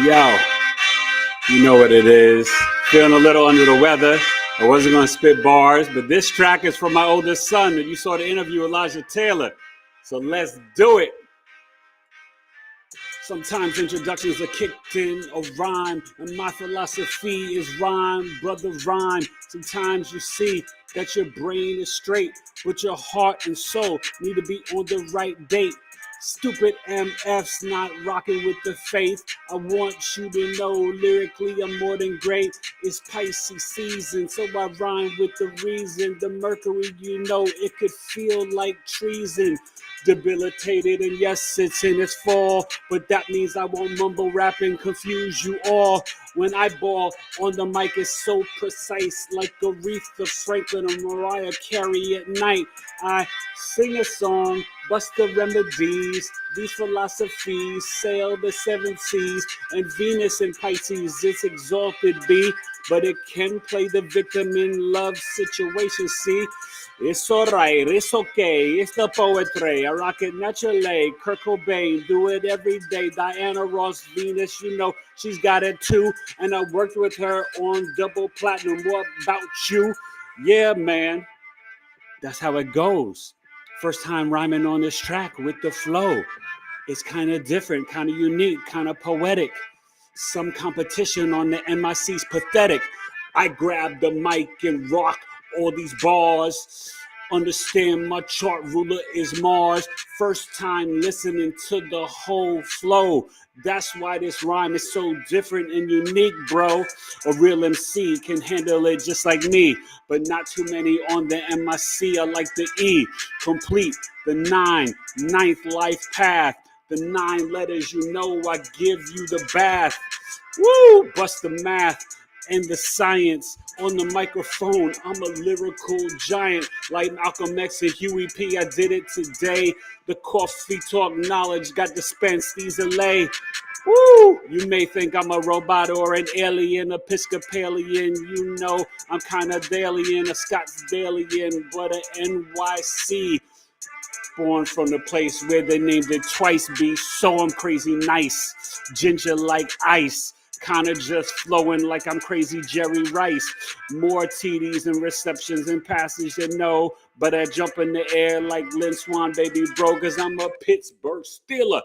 Yo, you know what it is. Feeling a little under the weather. I wasn't going to spit bars, but this track is from my oldest son. And you saw the interview with Elijah Taylor. So let's do it. Sometimes introductions are kicked in a rhyme, and my philosophy is rhyme, brother, rhyme. Sometimes you see that your brain is straight, but your heart and soul need to be on the right date. Stupid MF's not rocking with the faith. I want you to know lyrically I'm more than great. It's Pisces season, so I rhyme with the reason. The Mercury, you know, it could feel like treason. Debilitated, and yes, it's in its fall, but that means I won't mumble rap and confuse you all. When I ball on the mic, it's so precise, like Aretha Franklin or Mariah Carey at night. I sing a song, bust the remedies, these philosophies, sail the seven seas, and Venus and Pisces, it's exalted, B, but it can play the victim in love situation, see? It's alright, it's okay, it's the poetry. I rock it naturally. Kurt Cobain, do it every day. Diana Ross, Venus, you know, she's got it too. And I worked with her on double platinum. What about you? Yeah, man, that's how it goes. First time rhyming on this track with the flow. It's kind of different, kind of unique, kind of poetic. Some competition on the MIC's pathetic. I grab the mic and rock all these bars. Understand my chart ruler is Mars. First time listening to the whole flow. That's why this rhyme is so different and unique, bro. A real MC can handle it just like me, but not too many on the MIC. I like the E. Complete the ninth life path. The 9 letters, you know, I give you the bath. Woo! Bust the math and the science on the microphone. I'm a lyrical giant like Malcolm X and Huey P. I did it today. The coffee talk knowledge got dispensed. These are lay. Woo! You may think I'm a robot or an alien, Episcopalian. You know, I'm kind of Dalian, a Scottsdalian, but an NYC. Born from the place where they named it twice, B. So I'm crazy nice. Ginger like ice. Kinda just flowing like I'm crazy Jerry Rice. More TDs and receptions and passes, you know. But I jump in the air like Lynn Swan, baby bro, cause I'm a Pittsburgh Steeler.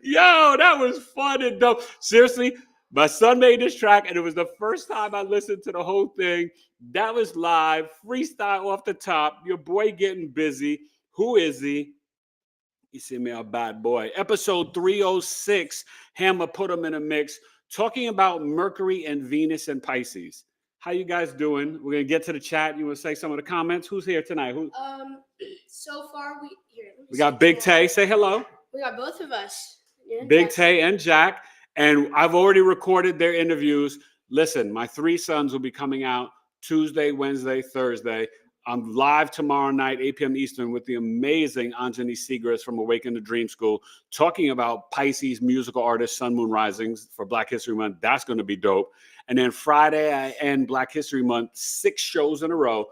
Yo, that was fun and dope. Seriously, my son made this track, and it was the first time I listened to the whole thing. That was live, freestyle off the top. Your boy getting busy. Who is he? You see me, a bad boy. Episode 306, Hammer put him in a mix, talking about Mercury and Venus and Pisces. How you guys doing? We're gonna get to the chat. You want to say some of the comments? Who's here tonight? Who? So far we got Big Tay. Say hello. We got both of us. Big Tay and Jack. And I've already recorded their interviews. Listen, my 3 sons will be coming out Tuesday, Wednesday, Thursday. I'm live tomorrow night, 8 p.m. Eastern, with the amazing Anjani Segrist from Awaken the Dream School, talking about Pisces musical artist Sun Moon Risings for Black History Month. That's going to be dope. And then Friday, I end Black History Month, 6 shows in a row,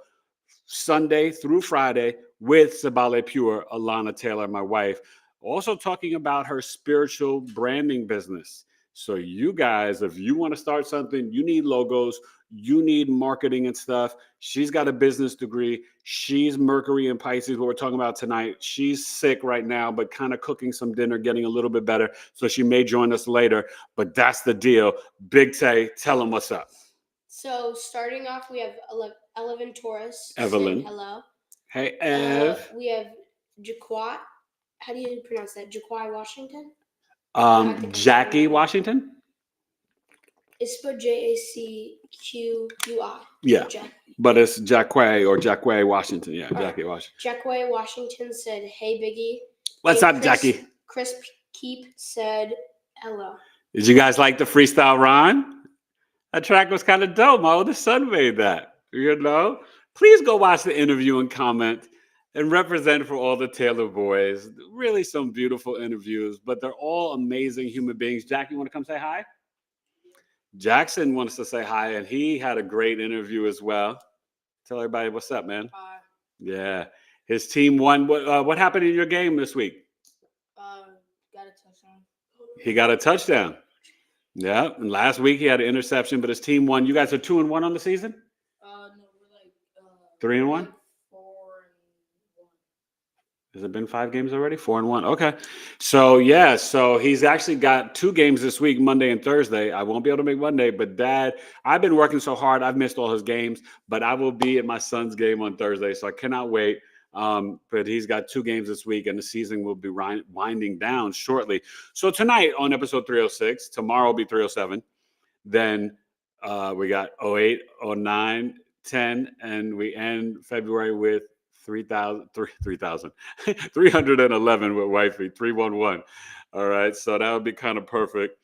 Sunday through Friday, with Sabale Pure, Alana Taylor, my wife, also talking about her spiritual branding business. So you guys, if you want to start something, you need logos, you need marketing and stuff. She's got a business degree. She's Mercury and Pisces, what we're talking about tonight. She's sick right now, but kind of cooking some dinner, getting a little bit better. So she may join us later, but that's the deal. Big Tay, tell them what's up. So starting off, we have Evelyn Torres. Evelyn. Hello. Hey, Ev. We have Jaquat. How do you pronounce that? Jaquai Washington? Jackie Washington? It's spelled Jacquui. Yeah, but it's Jacquay or Jacquay Washington. Yeah, Jackie Washington. Jacquay Washington said, "Hey, Biggie." What's up, Jackie? Chris Keep said, "Hello." Did you guys like the freestyle rhyme? That track was kind of dope. My oldest son made that. You know? Please go watch the interview and comment and represent for all the Taylor boys. Really some beautiful interviews, but they're all amazing human beings. Jack, you want to come say hi? Jackson wants to say hi, and he had a great interview as well. Tell everybody what's up, man. Hi. Yeah. His team won. What happened in your game this week? Got a touchdown. He got a touchdown. Yeah, and last week he had an interception, but his team won. You guys are 2-1 on the season? No, we're like 3-1? 4-1. Has it been 5 games already? 4-1. Okay. So yeah, so he's actually got 2 games this week, Monday and Thursday. I won't be able to make Monday, but Dad, I've been working so hard. I've missed all his games, but I will be at my son's game on Thursday, so I cannot wait. But he's got 2 games this week, and the season will be winding down shortly. So tonight on episode 306, tomorrow will be 307. Then we got 08, 09, 10, and we end February with 311 with wifey, 311. All right, so that would be kind of perfect.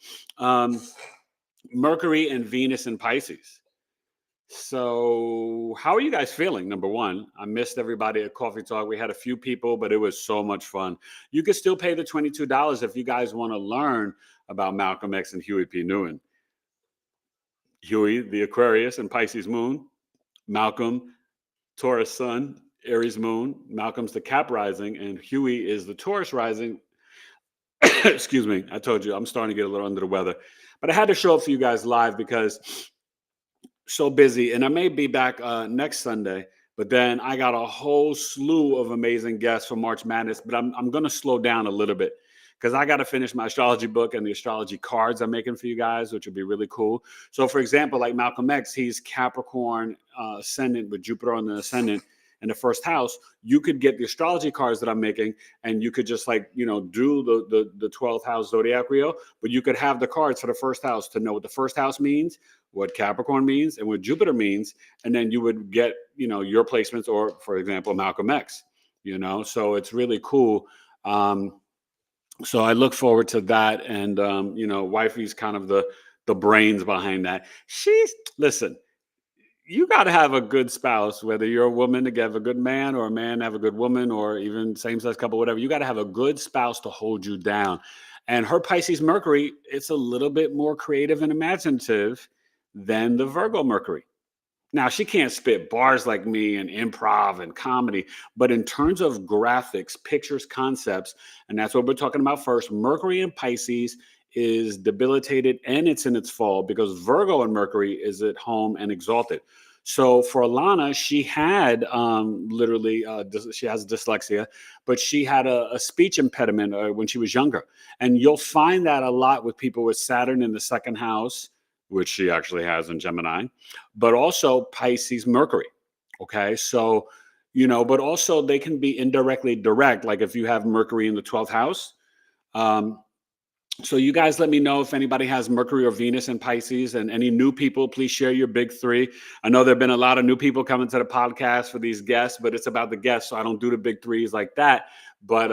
Mercury and Venus in Pisces. So how are you guys feeling? Number one, I missed everybody at Coffee Talk. We had a few people, but it was so much fun. You can still pay the $22 if you guys want to learn about Malcolm X and Huey P. Newton. Huey, the Aquarius and Pisces moon. Malcolm, Taurus sun, Aries moon. Malcolm's the Cap rising, and Huey is the Taurus rising. Excuse me. I told you I'm starting to get a little under the weather, but I had to show up for you guys live because so busy, and I may be back next Sunday, but then I got a whole slew of amazing guests for March Madness, but I'm going to slow down a little bit because I got to finish my astrology book and the astrology cards I'm making for you guys, which would be really cool. So for example, like Malcolm X, he's Capricorn ascendant with Jupiter on the ascendant in the first house. You could get the astrology cards that I'm making, and you could just do the 12th house zodiac wheel, but you could have the cards for the first house to know what the first house means, what Capricorn means, and what Jupiter means, and then you would get your placements, or for example Malcolm X. So it's really cool. So I look forward to that, and wifey's kind of the brains behind that. Listen, you got to have a good spouse, whether you're a woman to have a good man, or a man to have a good woman, or even same-sex couple, whatever. You got to have a good spouse to hold you down. And her Pisces Mercury, it's a little bit more creative and imaginative than the Virgo Mercury. Now, she can't spit bars like me and improv and comedy, but in terms of graphics, pictures, concepts, and that's what we're talking about first, Mercury in Pisces is debilitated and it's in its fall because Virgo and Mercury is at home and exalted. So for Alana, she had she has dyslexia, but she had a speech impediment when she was younger. And you'll find that a lot with people with Saturn in the second house, which she actually has in Gemini, but also Pisces Mercury. Okay. So, but also they can be indirectly direct. Like if you have Mercury in the 12th house. So you guys let me know if anybody has Mercury or Venus in Pisces, and any new people, please share your big 3. I know there've been a lot of new people coming to the podcast for these guests, but it's about the guests. So I don't do the big 3s like that. But,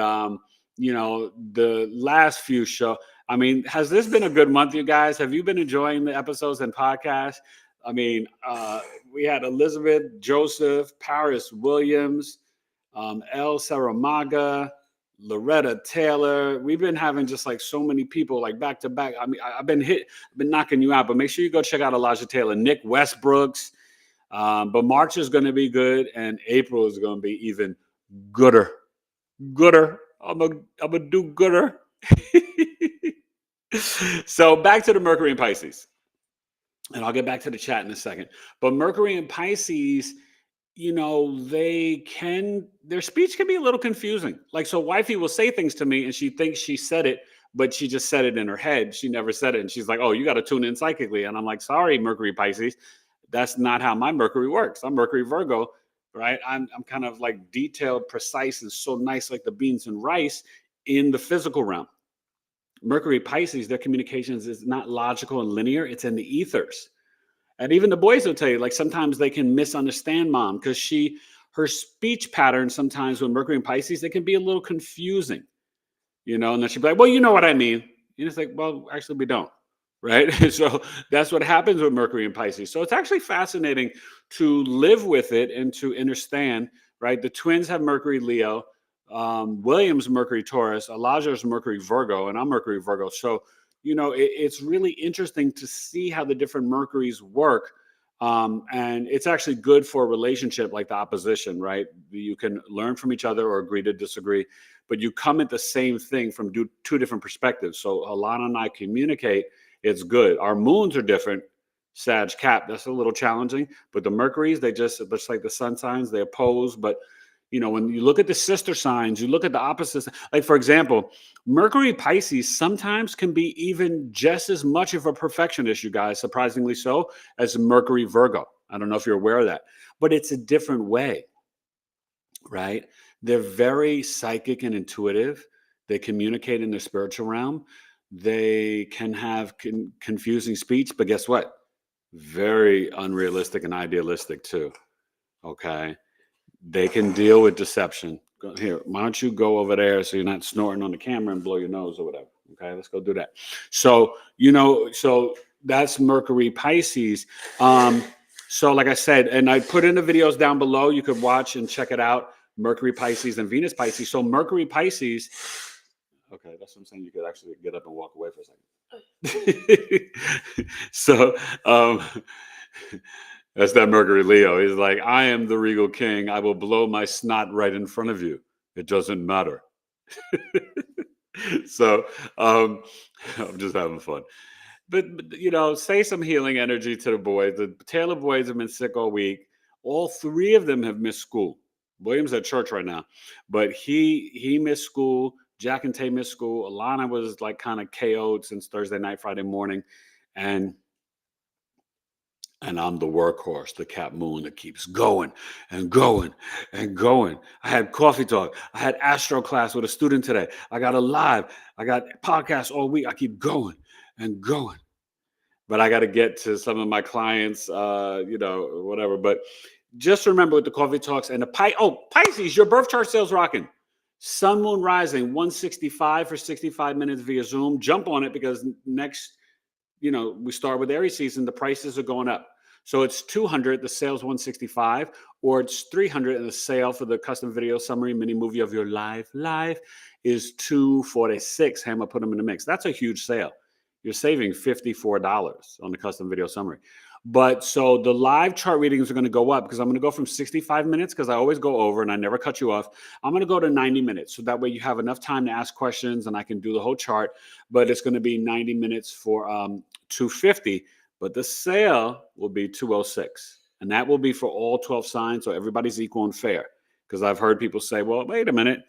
the last few has this been a good month, you guys? Have you been enjoying the episodes and podcasts? We had Elizabeth, Joseph, Paris Williams, El Saramaga, Loretta Taylor. We've been having just like so many people like back to back. I've been knocking you out, but make sure you go check out Elijah Taylor, Nick Westbrooks. But March is going to be good, and April is going to be even gooder. I'm a do gooder. So back to the Mercury in Pisces, and I'll get back to the chat in a second. But Mercury in Pisces, their speech can be a little confusing. Like, so wifey will say things to me and she thinks she said it, but she just said it in her head. She never said it. And she's like, oh, you got to tune in psychically. And I'm like, sorry, Mercury Pisces. That's not how my Mercury works. I'm Mercury Virgo, right? I'm kind of like detailed, precise, and so nice, like the beans and rice in the physical realm. Mercury Pisces, their communications is not logical and linear. It's in the ethers. And even the boys will tell you, like, sometimes they can misunderstand mom because her speech pattern sometimes with Mercury and Pisces, they can be a little confusing, and then she'll be like, well, you know what I mean. And it's like, well, actually we don't, right? So that's what happens with Mercury and Pisces. So it's actually fascinating to live with it and to understand, right? The twins have Mercury Leo, William's Mercury Taurus, Elijah's Mercury Virgo, and I'm Mercury Virgo. So it's really interesting to see how the different Mercuries work. And it's actually good for a relationship like the opposition, right? You can learn from each other or agree to disagree. but you come at the same thing from two different perspectives. So Alana and I communicate. It's good. Our moons are different. Sag, Cap, that's a little challenging. But the Mercuries, they just like the sun signs, they oppose. But when you look at the sister signs, you look at the opposites. Like, for example, Mercury Pisces sometimes can be even just as much of a perfectionist, you guys, surprisingly so, as Mercury Virgo. I don't know if you're aware of that, but it's a different way, right? They're very psychic and intuitive. They communicate in the spiritual realm. They can have confusing speech, but guess what? Very unrealistic and idealistic too, okay? They can deal with deception. Here, why don't you go over there so you're not snorting on the camera and blow your nose or whatever. Okay, let's go do that. So, so that's Mercury Pisces. So like I said, and I put in the videos down below, you could watch and check it out, Mercury Pisces and Venus Pisces. So Mercury Pisces, okay, that's what I'm saying. You could actually get up and walk away for a second. So, that's that Mercury Leo. He's like, I am the regal king. I will blow my snot right in front of you. It doesn't matter. So I'm just having fun. But, say some healing energy to the boys. The Taylor boys have been sick all week. All three of them have missed school. William's at church right now, but he missed school. Jack and Tay missed school. Alana was like kind of KO'd since Thursday night, Friday morning. And I'm the workhorse, the Cap Moon that keeps going and going and going. I had coffee talk. I had Astro class with a student today. I got a live. I got podcasts all week. I keep going and going. But I got to get to some of my clients, whatever. But just remember with the coffee talks and the Pisces, your birth chart sales rocking. Sun, Moon, Rising, 165 for 65 minutes via Zoom. Jump on it because next, we start with Aries season. The prices are going up. So it's 200, the sale's 165, or it's 300 and the sale for the custom video summary mini movie of your life is 246. Hammer put them in the mix. That's a huge sale. You're saving $54 on the custom video summary. But so the live chart readings are going to go up because I'm going to go from 65 minutes because I always go over and I never cut you off. I'm going to go to 90 minutes. So that way you have enough time to ask questions and I can do the whole chart. But it's going to be 90 minutes for $250. But the sale will be $206. And that will be for all 12 signs. So everybody's equal and fair. Because I've heard people say, well, wait a minute.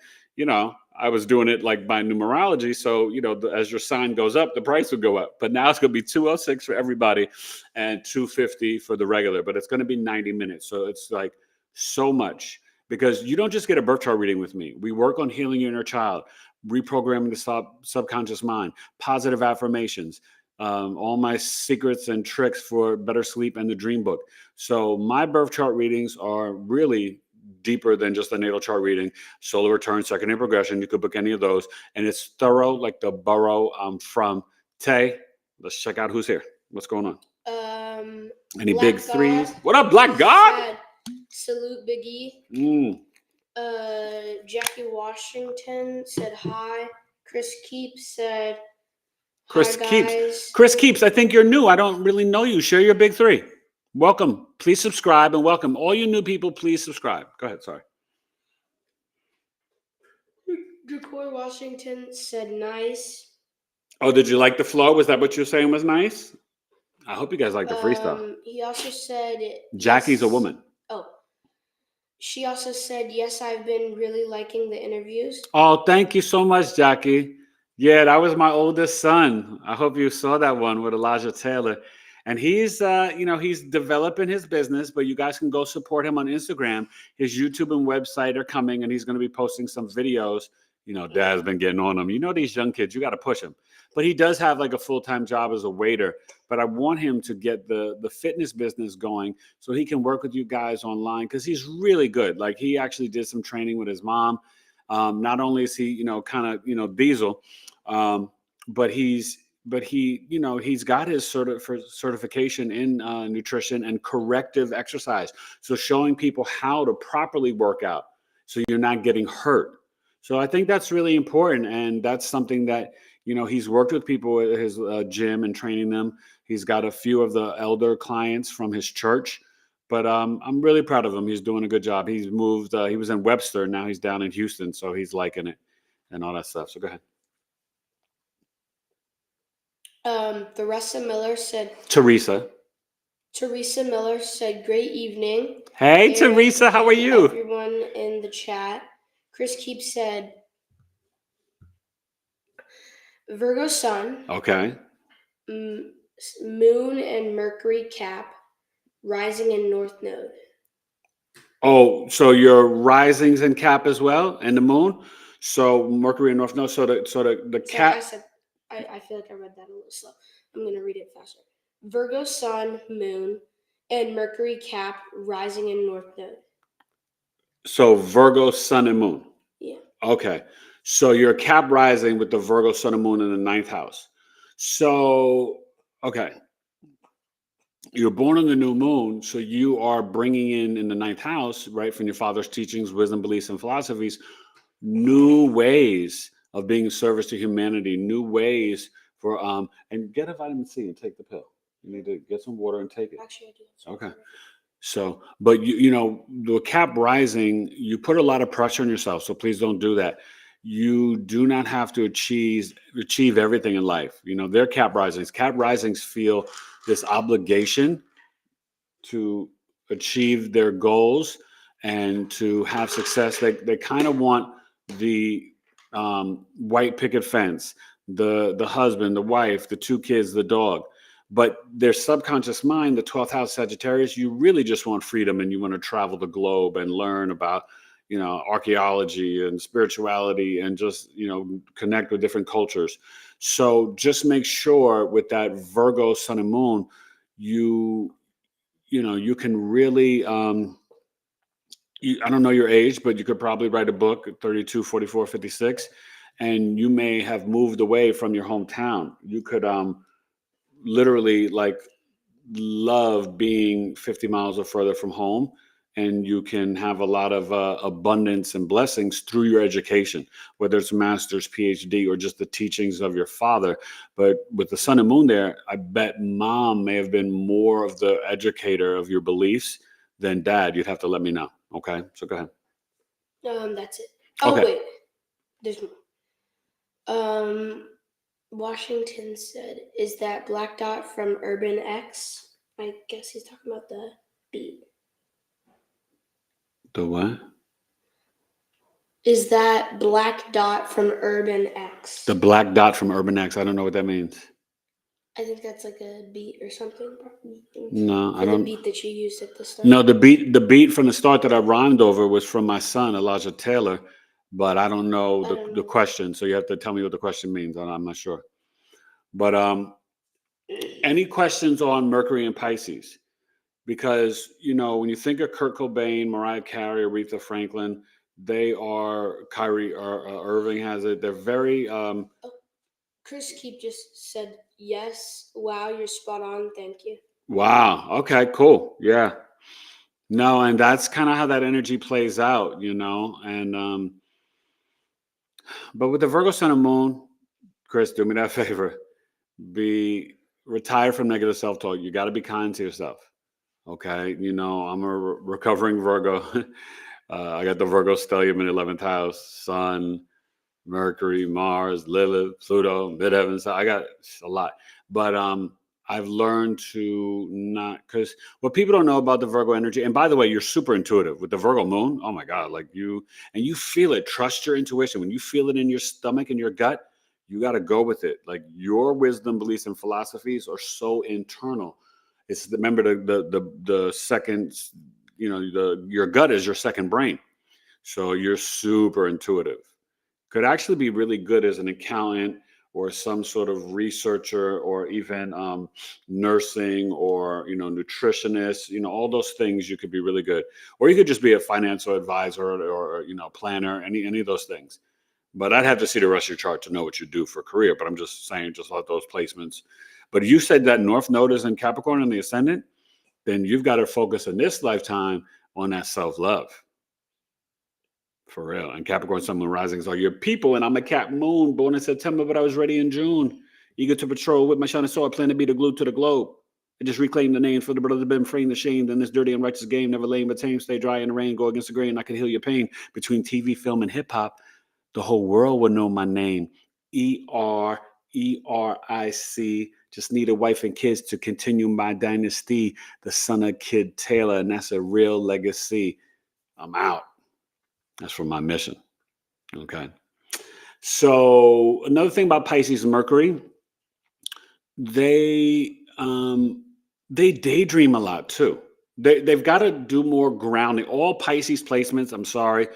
I was doing it like by numerology. So, as your sign goes up, the price will go up. But now it's going to be $206 for everybody and $250 for the regular. But it's going to be 90 minutes. So it's like so much. Because you don't just get a birth chart reading with me. We work on healing your inner child, reprogramming the subconscious mind, positive affirmations, all my secrets and tricks for better sleep and the dream book. So my birth chart readings are really deeper than just a natal chart reading. Solar return, second year progression. You could book any of those. And it's thorough like the borough from Tay. Let's check out who's here. What's going on? Any Black big threes? God. What up, Black God? Salute, Big E. Jackie Washington said hi. Chris Keeps said Chris hi, Keeps. guys. Chris Keeps, I think you're new. I don't really know you. Share your big three. Welcome. Please subscribe and welcome. All you new people, please subscribe. Go ahead. Sorry. Jacoy Washington said nice. Oh, did you like the flow? Was that what you're saying was nice? I hope you guys like the freestyle. He also said Jackie's yes. a woman. Oh. She also said, yes, I've been really liking the interviews. Oh, thank you so much, Jackie. Yeah, that was my oldest son. I hope you saw that one with Elijah Taylor. And he's, he's developing his business, but you guys can go support him on Instagram. His YouTube and website are coming, and he's going to be posting some videos. Dad's been getting on him. These young kids, you got to push them. But he does have like a full-time job as a waiter. But I want him to get the fitness business going so he can work with you guys online because he's really good. Like he actually did some training with his mom. Not only is he, diesel, but he's got his certification in nutrition and corrective exercise. So showing people how to properly work out so you're not getting hurt. So I think that's really important. And that's something that, he's worked with people at his gym and training them. He's got a few of the elder clients from his church, but I'm really proud of him. He's doing a good job. He's moved. He was in Webster. Now he's down in Houston. So he's liking it. and all that stuff. So go ahead. Teresa Miller said, Teresa, great evening. hey, Aaron Teresa, how are and you? Everyone in the chat. Chris Keep said, Virgo Sun, Okay. Moon and Mercury Cap, rising in North Node. Oh, so your risings in Cap as well, and the moon. So Mercury and North Node. So the Sorry, Cap. I feel like I read that a little slow. I'm going to read it faster. Virgo Sun, Moon, and Mercury Cap, rising in North Node. So Virgo, Sun, and Moon. Yeah. Okay. So your Cap rising with the Virgo, Sun, and Moon in the 9th house. So, okay. You're born on the new moon, so you are bringing in the 9th house, right, from your father's teachings, wisdom, beliefs, and philosophies, new ways of being of service to humanity, new ways for and get a vitamin C and take the pill. You need to get some water and take it. Actually, I do. Okay. So, but you know, the Cap rising, you put a lot of pressure on yourself. So please don't do that. You do not have to achieve everything in life. You know, they're Cap risings. Cap risings feel this obligation to achieve their goals and to have success. They kind of want the white picket fence, the husband, the wife, the 2 kids, the dog. But their subconscious mind, the 12th house Sagittarius, you really just want freedom and you want to travel the globe and learn about, you know, archaeology and spirituality and just, you know, connect with different cultures. So just make sure with that Virgo Sun and Moon, you know, you can really, I don't know your age, but you could probably write a book at 32, 44, 56, and you may have moved away from your hometown. You could literally like love being 50 miles or further from home, and you can have a lot of abundance and blessings through your education, whether it's master's, PhD, or just the teachings of your father. But with the Sun and Moon there, I bet mom may have been more of the educator of your beliefs than dad. You'd have to let me know. Okay, so go ahead. That's it. Oh, Okay. wait. There's more. Washington said, is that black dot from Urban X? I guess he's talking about the beat. The what? Is that black dot from Urban X? The black dot from Urban X. I don't know what that means. I think that's like a beat or something. No, I For the don't. beat that you used at the start. No, the beat from the start that I rhymed over was from my son, Elijah Taylor, but I don't know the question. So you have to tell me what the question means. I'm not sure. But any questions on Mercury and Pisces? Because, you know, when you think of Kurt Cobain, Mariah Carey, Aretha Franklin, they are, Kyrie Irving has it. They're very Chris Keep just said, yes. Wow, you're spot on. Thank you. wow. Okay, cool. Yeah. No, and that's kind of how that energy plays out, you know. And but with the Virgo Sun and Moon, Chris, do me that favor. Retire from negative self-talk. You got to be kind to yourself. Okay. You know, I'm a recovering Virgo. I got the Virgo stellium in 11th house, Sun, Mercury, Mars, Lilith, Pluto, midheaven. So I got a lot. But I've learned to not, because what people don't know about the Virgo energy, and by the way, you're super intuitive with the Virgo moon. Oh my God, like you feel it. Trust your intuition. When you feel it in your stomach and your gut, you got to go with it. Like your wisdom, beliefs, and philosophies are so internal. It's remember the second, you know, your gut is your second brain. So you're super intuitive. Could actually be really good as an accountant or some sort of researcher or even nursing or, you know, nutritionist, you know, all those things you could be really good. Or you could just be a financial advisor or you know, planner, any of those things. But I'd have to see the rest of your chart to know what you do for a career. But I'm just saying, just like those placements. But you said that North Node is in Capricorn in the ascendant, then you've got to focus in this lifetime on that self-love. For real. And Capricorn Sun Moon risings are your people. And I'm a Cap Moon, born in September, but I was ready in June. Eager to patrol with my shining sword, plan to be the glue to the globe. I just reclaim the names for the brothers been framed, ashamed in this dirty and righteous game. Never lame but tame, stay dry in the rain, go against the grain. I can heal your pain between TV, film, and hip hop. The whole world would know my name. Eric. Just need a wife and kids to continue my dynasty. The son of Kid Taylor, and that's a real legacy. I'm out. That's for my mission. Okay. So another thing about Pisces and Mercury, they daydream a lot too. They've got to do more grounding. All Pisces placements, I'm sorry,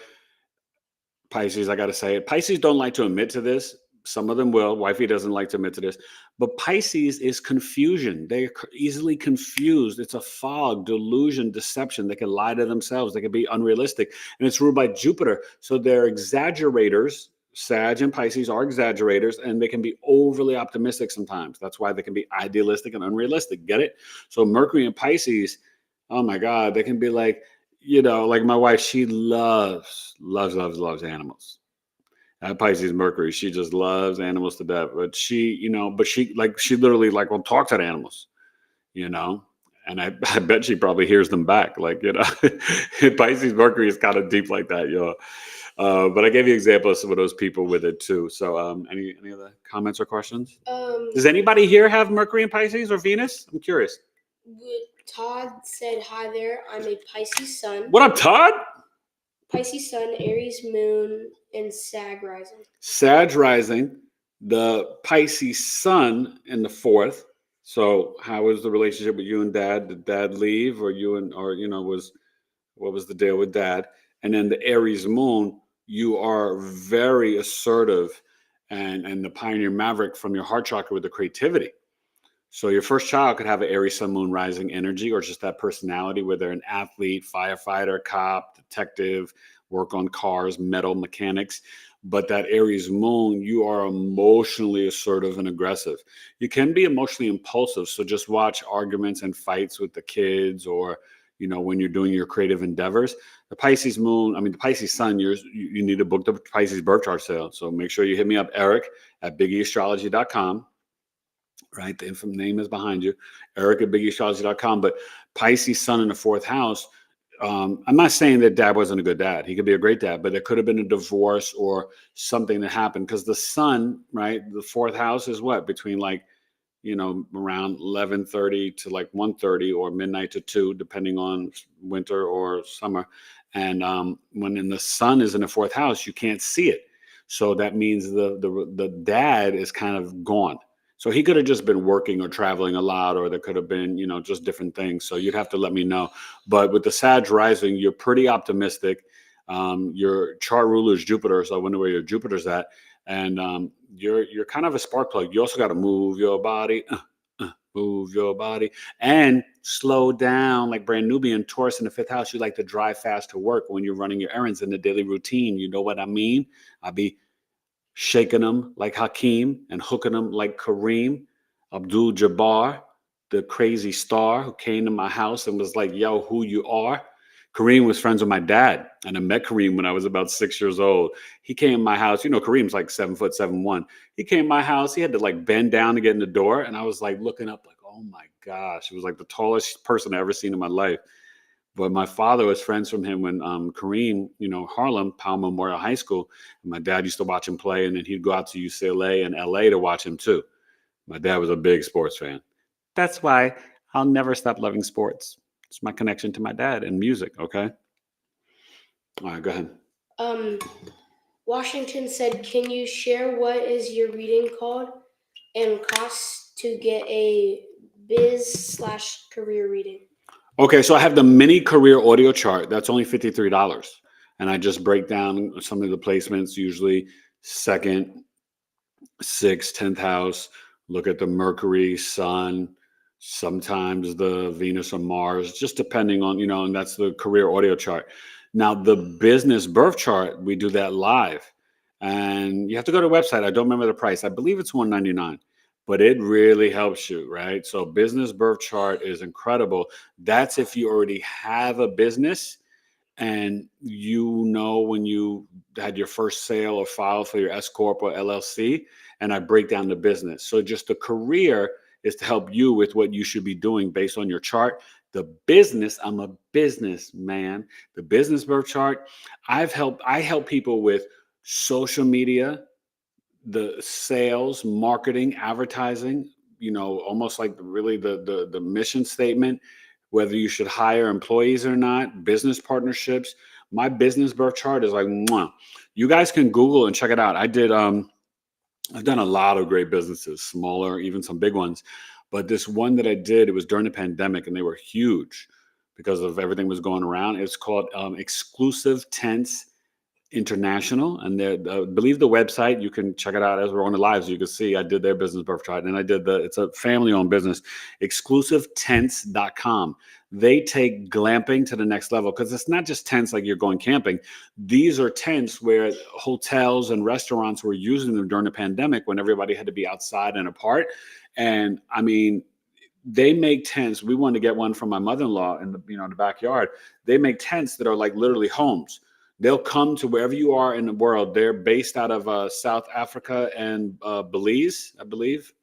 Pisces, I got to say it. Pisces don't like to admit to this. Some of them will. Wifey doesn't like to admit to this. But Pisces is confusion. They're easily confused. It's a fog, delusion, deception. They can lie to themselves. They can be unrealistic. And it's ruled by Jupiter. So they're exaggerators. Sag and Pisces are exaggerators, and they can be overly optimistic sometimes. That's why they can be idealistic and unrealistic. Get it? So Mercury and Pisces, oh my God, they can be like, like my wife, she loves animals. Pisces Mercury, she just loves animals to death. But she literally will talk to the animals, and I bet she probably hears them back. Pisces Mercury is kind of deep like that, but I gave you examples of some of those people with it too. So any other comments or questions? Does anybody here have Mercury and Pisces or Venus? I'm curious. Todd said, hi there. I'm a Pisces sun. What up, Todd? Pisces sun, Aries moon, and Sag rising. Sag rising, the Pisces sun in the 4th. So how was the relationship with you and Dad? Did Dad leave, or what was the deal with Dad? And then the Aries moon, you are very assertive and the pioneer maverick from your heart chakra with the creativity. So your first child could have an Aries sun moon rising energy, or just that personality where they're an athlete, firefighter, cop, detective, work on cars, metal mechanics. But that Aries moon, you are emotionally assertive and aggressive. You can be emotionally impulsive. So just watch arguments and fights with the kids, or, when you're doing your creative endeavors. The Pisces sun, you need to book the Pisces birth chart sale. So make sure you hit me up, Eric at BigEAstro.com. Right? The name is behind you, Eric at BigEAstro.com. But Pisces sun in the 4th house, I'm not saying that Dad wasn't a good dad. He could be a great dad, but there could have been a divorce or something that happened, because the sun, right, the 4th house is what? Between around 11:30 to 1:30, or midnight to 2, depending on winter or summer. And when the sun is in the 4th house, you can't see it. So that means the dad is kind of gone. So he could have just been working or traveling a lot, or there could have been, just different things. So you'd have to let me know. But with the Sag rising, you're pretty optimistic. Your chart ruler is Jupiter, so I wonder where your Jupiter's at. And you're kind of a spark plug. You also got to move your body, and slow down. Like Brand Nubian, Taurus in the 5th house, you like to drive fast to work when you're running your errands in the daily routine. You know what I mean? I'll be shaking them like Hakeem and hooking them like Kareem Abdul-Jabbar, the crazy star who came to my house and was like, yo, who you are? Kareem was friends with my dad, and I met Kareem when I was about 6 years old. He came in my house. Kareem's like 7'7'1". He came in my house. He had to bend down to get in the door, and I was looking up oh my gosh. It was the tallest person I ever seen in my life. But my father was friends from him when Kareem, Harlem, Powell Memorial High School. And my dad used to watch him play, and then he'd go out to UCLA and LA to watch him too. My dad was a big sports fan. That's why I'll never stop loving sports. It's my connection to my dad and music, okay? All right, go ahead. Washington said, can you share what is your reading called and costs to get a biz/career reading? Okay, so I have the mini career audio chart. That's only $53. And I just break down some of the placements, usually 2nd, 6th, 10th house, look at the Mercury, Sun, sometimes the Venus or Mars, just depending on, and that's the career audio chart. Now, the business birth chart, we do that live. And you have to go to the website. I don't remember the price. I believe it's $199. But it really helps you, right? So business birth chart is incredible. That's if you already have a business and when you had your first sale or file for your S Corp or LLC, and I break down the business. So just the career is to help you with what you should be doing based on your chart. The business, I'm a businessman. The business birth chart, I help people with social media, the sales, marketing, advertising, almost like really the mission statement, whether you should hire employees or not, business partnerships. My business birth chart is like, mwah. You guys can Google and check it out. I've done a lot of great businesses, smaller, even some big ones. But this one that I did, it was during the pandemic, and they were huge because of everything was going around. It's called Exclusive Tense International, and I believe the website, you can check it out as we're on the live, so you can see I did their business birth chart, and it's a family-owned business, exclusivetense.com. They take glamping to the next level, because it's not just tents like you're going camping. These are tents where hotels and restaurants were using them during the pandemic when everybody had to be outside and apart. And I mean, they make tents. We wanted to get one from my mother-in-law in the backyard. They make tents that are like literally homes. They'll come to wherever you are in the world. They're based out of South Africa and Belize, I believe.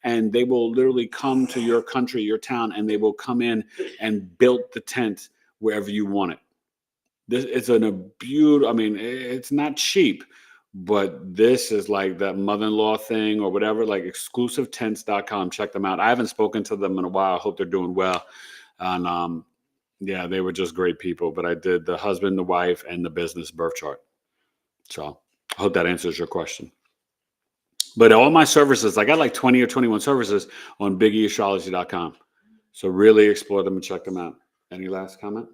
And they will literally come to your country, your town, and they will come in and build the tent wherever you want it. This is it's not cheap, but this is like that mother-in-law thing or whatever, like exclusivetents.com. Check them out. I haven't spoken to them in a while. I hope they're doing well. And yeah, they were just great people, but I did the husband, the wife, and the business birth chart. So I hope that answers your question. But all my services, I got like 20 or 21 services on BigEAstrology.com. So really explore them and check them out. Any last comment?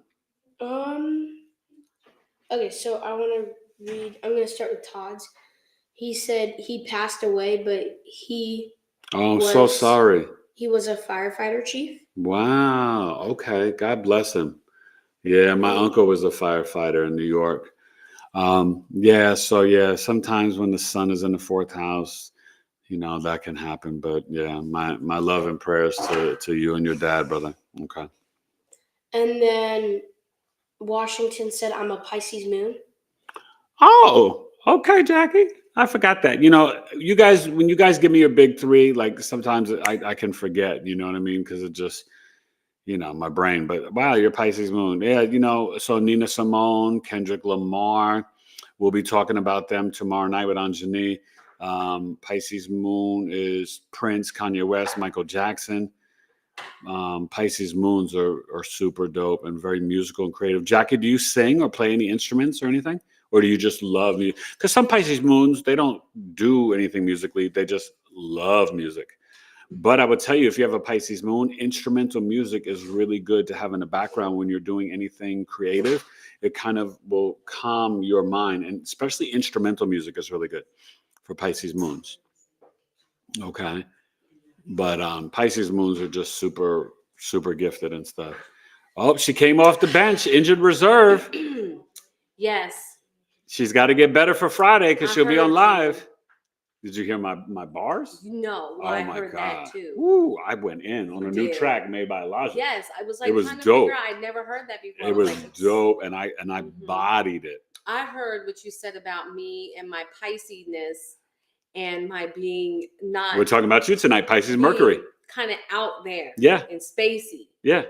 Okay, so I want to read. I'm going to start with Todd's. He said he passed away, but I'm so sorry. He was a firefighter chief. Wow. Okay. God bless him. Yeah, my uncle was a firefighter in New York. Sometimes when the sun is in the fourth house, that can happen. But yeah, my love and prayers to you and your dad, brother. Okay. And then Washington said, I'm a Pisces moon. Oh, okay, Jackie. I forgot that. You guys, when you guys give me your big three, like sometimes I can forget, you know what I mean? Because it just, my brain. But wow, you're Pisces moon. Yeah, so Nina Simone, Kendrick Lamar, we'll be talking about them tomorrow night with Anjani. Pisces moon is Prince, Kanye West, Michael Jackson. Pisces moons are super dope and very musical and creative. Jackie, do you sing or play any instruments or anything? Or do you just love music? Because some Pisces moons, they don't do anything musically. They just love music. But I would tell you, if you have a Pisces moon, instrumental music is really good to have in the background when you're doing anything creative. It kind of will calm your mind. And especially instrumental music is really good for Pisces moons. Okay. But Pisces moons are just super, super gifted and stuff. Oh, she came off the bench, injured reserve. Yes. She's got to get better for Friday because she'll be on live. Did you hear my bars? No, well, I heard God. that too. Ooh, I went in on a new track made by Elijah. Yes, I was like, it was trying to dope. figure out. I'd never heard that before. It was dope, and I bodied it. I heard what you said about me and my Pisces-ness and my being not. We're talking about you tonight, Pisces Mercury. Kind of out there. Yeah. And spacey. Yeah.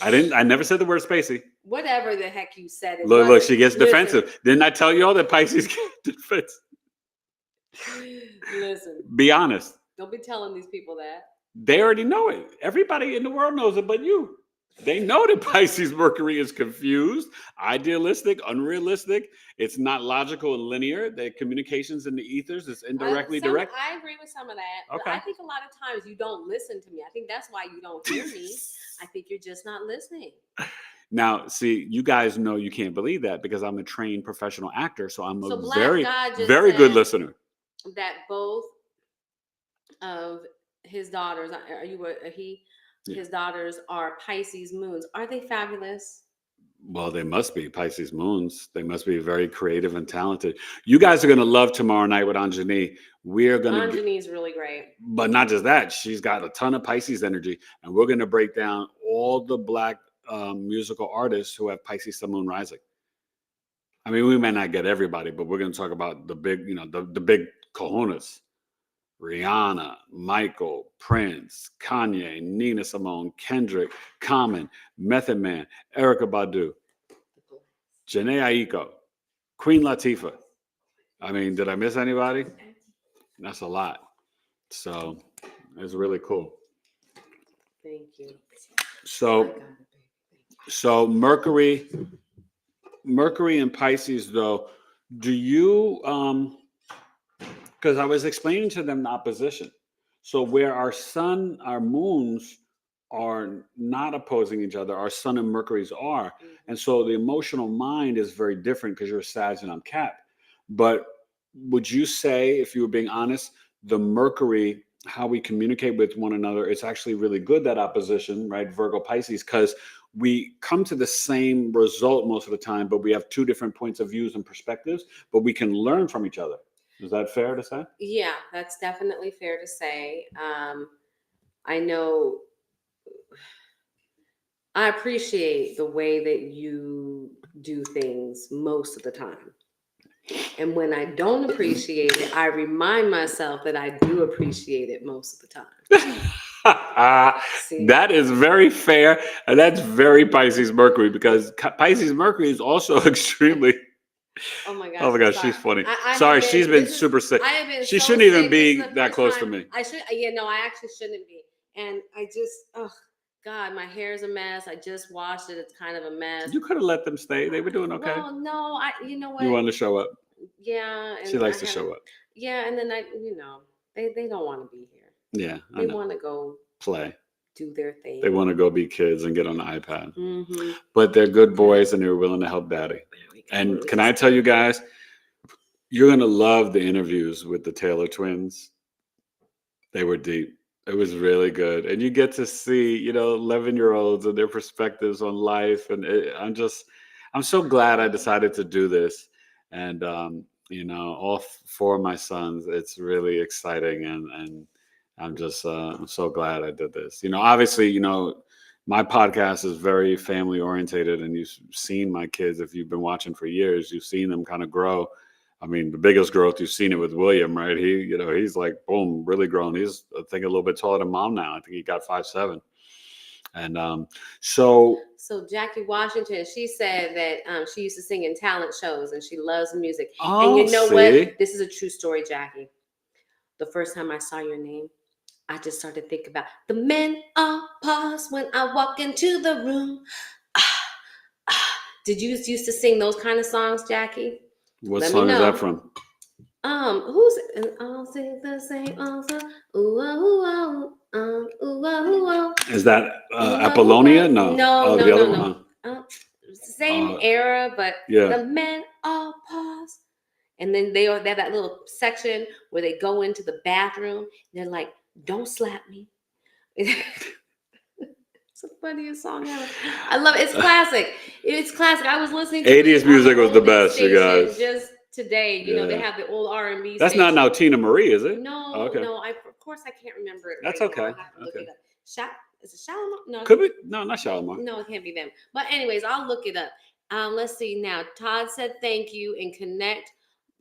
I never said the word spacey. Whatever the heck you said. Look, she gets defensive. Didn't I tell you all that Pisces get defensive? Listen. Be honest. Don't be telling these people that. They already know it. Everybody in the world knows it but you. They know that Pisces Mercury is confused, idealistic, unrealistic. It's not logical and linear. The communications in the ethers is indirectly direct. I agree with some of that. Okay. But I think a lot of times you don't listen to me. I think that's why you don't hear me. I think you're just not listening. Now, see, you guys know you can't believe that because I'm a trained professional actor. So I'm a very, very good listener. That both of his daughters, his daughters are Pisces moons. Are they fabulous? Well, they must be Pisces moons. They must be very creative and talented. You guys are going to love tomorrow night with Anjani. Anjani's really great. But not just that. She's got a ton of Pisces energy. And we're going to break down all the Black musical artists who have Pisces Sun Moon rising. I mean, we may not get everybody, but we're going to talk about the big, the big kahunas. Rihanna, Michael, Prince, Kanye, Nina Simone, Kendrick, Common, Method Man, Erykah Badu, Jhené Aiko, Queen Latifah. I mean, did I miss anybody? That's a lot. So it's really cool. Thank you. So Mercury and Pisces, though, do you because I was explaining to them the opposition. So where our sun, our moons are not opposing each other, our sun and Mercury's are. And so the emotional mind is very different because you're Sag and I'm Cap. But would you say, if you were being honest, the Mercury, how we communicate with one another, it's actually really good, that opposition, right? Virgo Pisces, because we come to the same result most of the time, but we have two different points of views and perspectives, but we can learn from each other. Is that fair to say? Yeah, that's definitely fair to say. I know I appreciate the way that you do things most of the time. And when I don't appreciate it, I remind myself that I do appreciate it most of the time. See? That is very fair. And that's very Pisces Mercury, because Pisces Mercury is also extremely. Oh my gosh! Oh my gosh, she's funny. I Sorry, she's been super sick. I have been. She so shouldn't even sick. be that close to me. I should. Yeah, no, I actually shouldn't be. And I just, oh God, my hair's a mess. I just washed it. It's kind of a mess. You could have let them stay. They were doing okay. Well, no, you know what? You wanted to show up. Yeah. And she likes to show up. Yeah, and then they don't want to be here. Yeah. They want to go play. Do their thing. They want to go be kids and get on the iPad. Mm-hmm. But they're good boys and they're willing to help daddy. And can I tell you guys, you're going to love the interviews with the Taylor twins. They were deep. It was really good. And you get to see, 11-year-olds and their perspectives on life. And I'm so glad I decided to do this. And, all four of my sons, it's really exciting. And I'm just, I'm so glad I did this. Obviously, my podcast is very family orientated, and you've seen my kids. If you've been watching for years, you've seen them kind of grow. I mean, the biggest growth, you've seen it with William, right? He's like, boom, really grown. He's, I think, a little bit taller than mom now. I think he got 5'7". And so Jackie Washington, she said that she used to sing in talent shows and she loves music. Oh, and you know what? This is a true story, Jackie. The first time I saw your name, I just started thinking about the men are paused when I walk into the room. Did you used to sing those kind of songs, Jackie? What song is that from? Who's I'll sing the same also. Ooh, ooh, ooh, ooh, ooh. Is that Apollonia? No. No, the other one. Same era, but the men are paused. And then they have that little section where they go into the bathroom. And they're like, "Don't slap me." It's the funniest song ever. I love it. It's classic. It's classic. I was listening to 80s music was the best, you guys. Just today, they have the old R&B. That's not now Tina Marie, is it? No, okay. No. Of course, I can't remember it. That's right okay. Now. I have to look it up. Is it Shalimar? No. Could be. No, not Shalimar. No, it can't be them. But anyways, I'll look it up. Let's see now. Todd said thank you and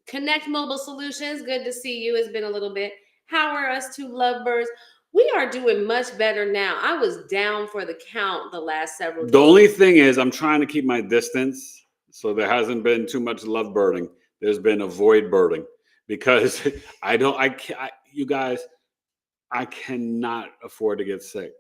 Connect Mobile Solutions. Good to see you. It's been a little bit. How are us two lovebirds? We are doing much better now. I was down for the count the last several days. The only thing is I'm trying to keep my distance. So there hasn't been too much love birding. There's been avoid birding because you guys, I cannot afford to get sick,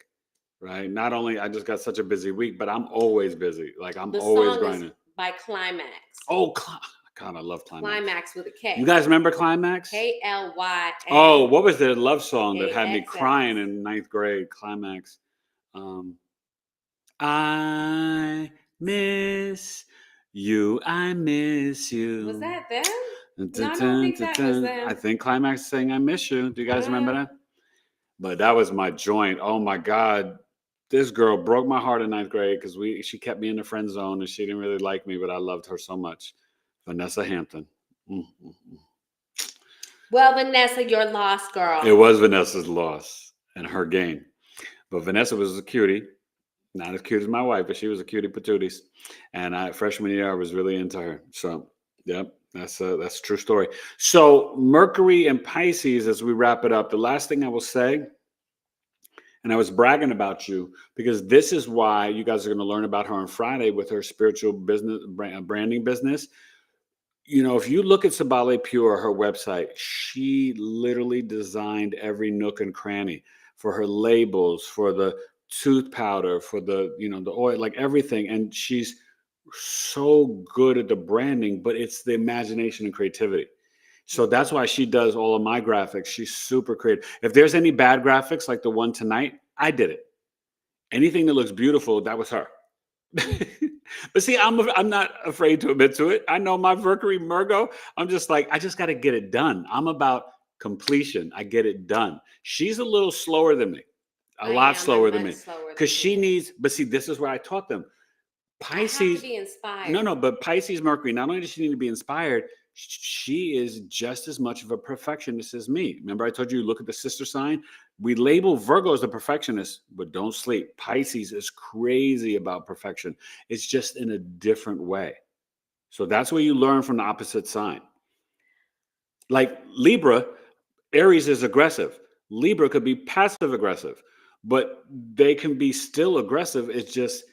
right? Not only I just got such a busy week, but I'm always busy. Like I'm always grinding. By Climax. Oh, God, I love Climax. Climax with a K. You guys remember Climax? KLY. Oh, what was their love song that had me crying in 9th grade? Climax. I miss you. I miss you. Was that them? No, I don't think that was them. I think Climax sang I Miss You. Do you guys remember that? But that was my joint. Oh my God. This girl broke my heart in 9th grade because she kept me in the friend zone and she didn't really like me, but I loved her so much. Vanessa Hampton. Mm-hmm. Well, Vanessa, you're lost, girl. It was Vanessa's loss and her gain. But Vanessa was a cutie. Not as cute as my wife, but she was a cutie patooties. And freshman year, I was really into her. So, yep, that's a true story. So Mercury and Pisces, as we wrap it up, the last thing I will say, and I was bragging about you because this is why you guys are going to learn about her on Friday with her spiritual business, branding business. you know, if you look at Sabale Pure, her website, she literally designed every nook and cranny for her labels, for the tooth powder, for the, you know, the oil, like everything. And she's so good at the branding, but it's the imagination and creativity. So that's why she does all of my graphics. She's super creative. If there's any bad graphics like the one tonight, I did it. Anything that looks beautiful, that was her. But see, I'm not afraid to admit to it. I know my Mercury Virgo. I'm just like, I just got to get it done. I'm about completion. I get it done. She's a little slower than me, a lot slower than me, because she needs. But see, this is where I taught them. Pisces. I have to be inspired. No, but Pisces Mercury. Not only does she need to be inspired, she is just as much of a perfectionist as me. Remember, I told you, look at the sister sign. We label Virgo as a perfectionist, but don't sleep. Pisces is crazy about perfection. It's just in a different way. So that's where you learn from the opposite sign. Like Libra, Aries is aggressive. Libra could be passive aggressive, but they can be still aggressive. It's just,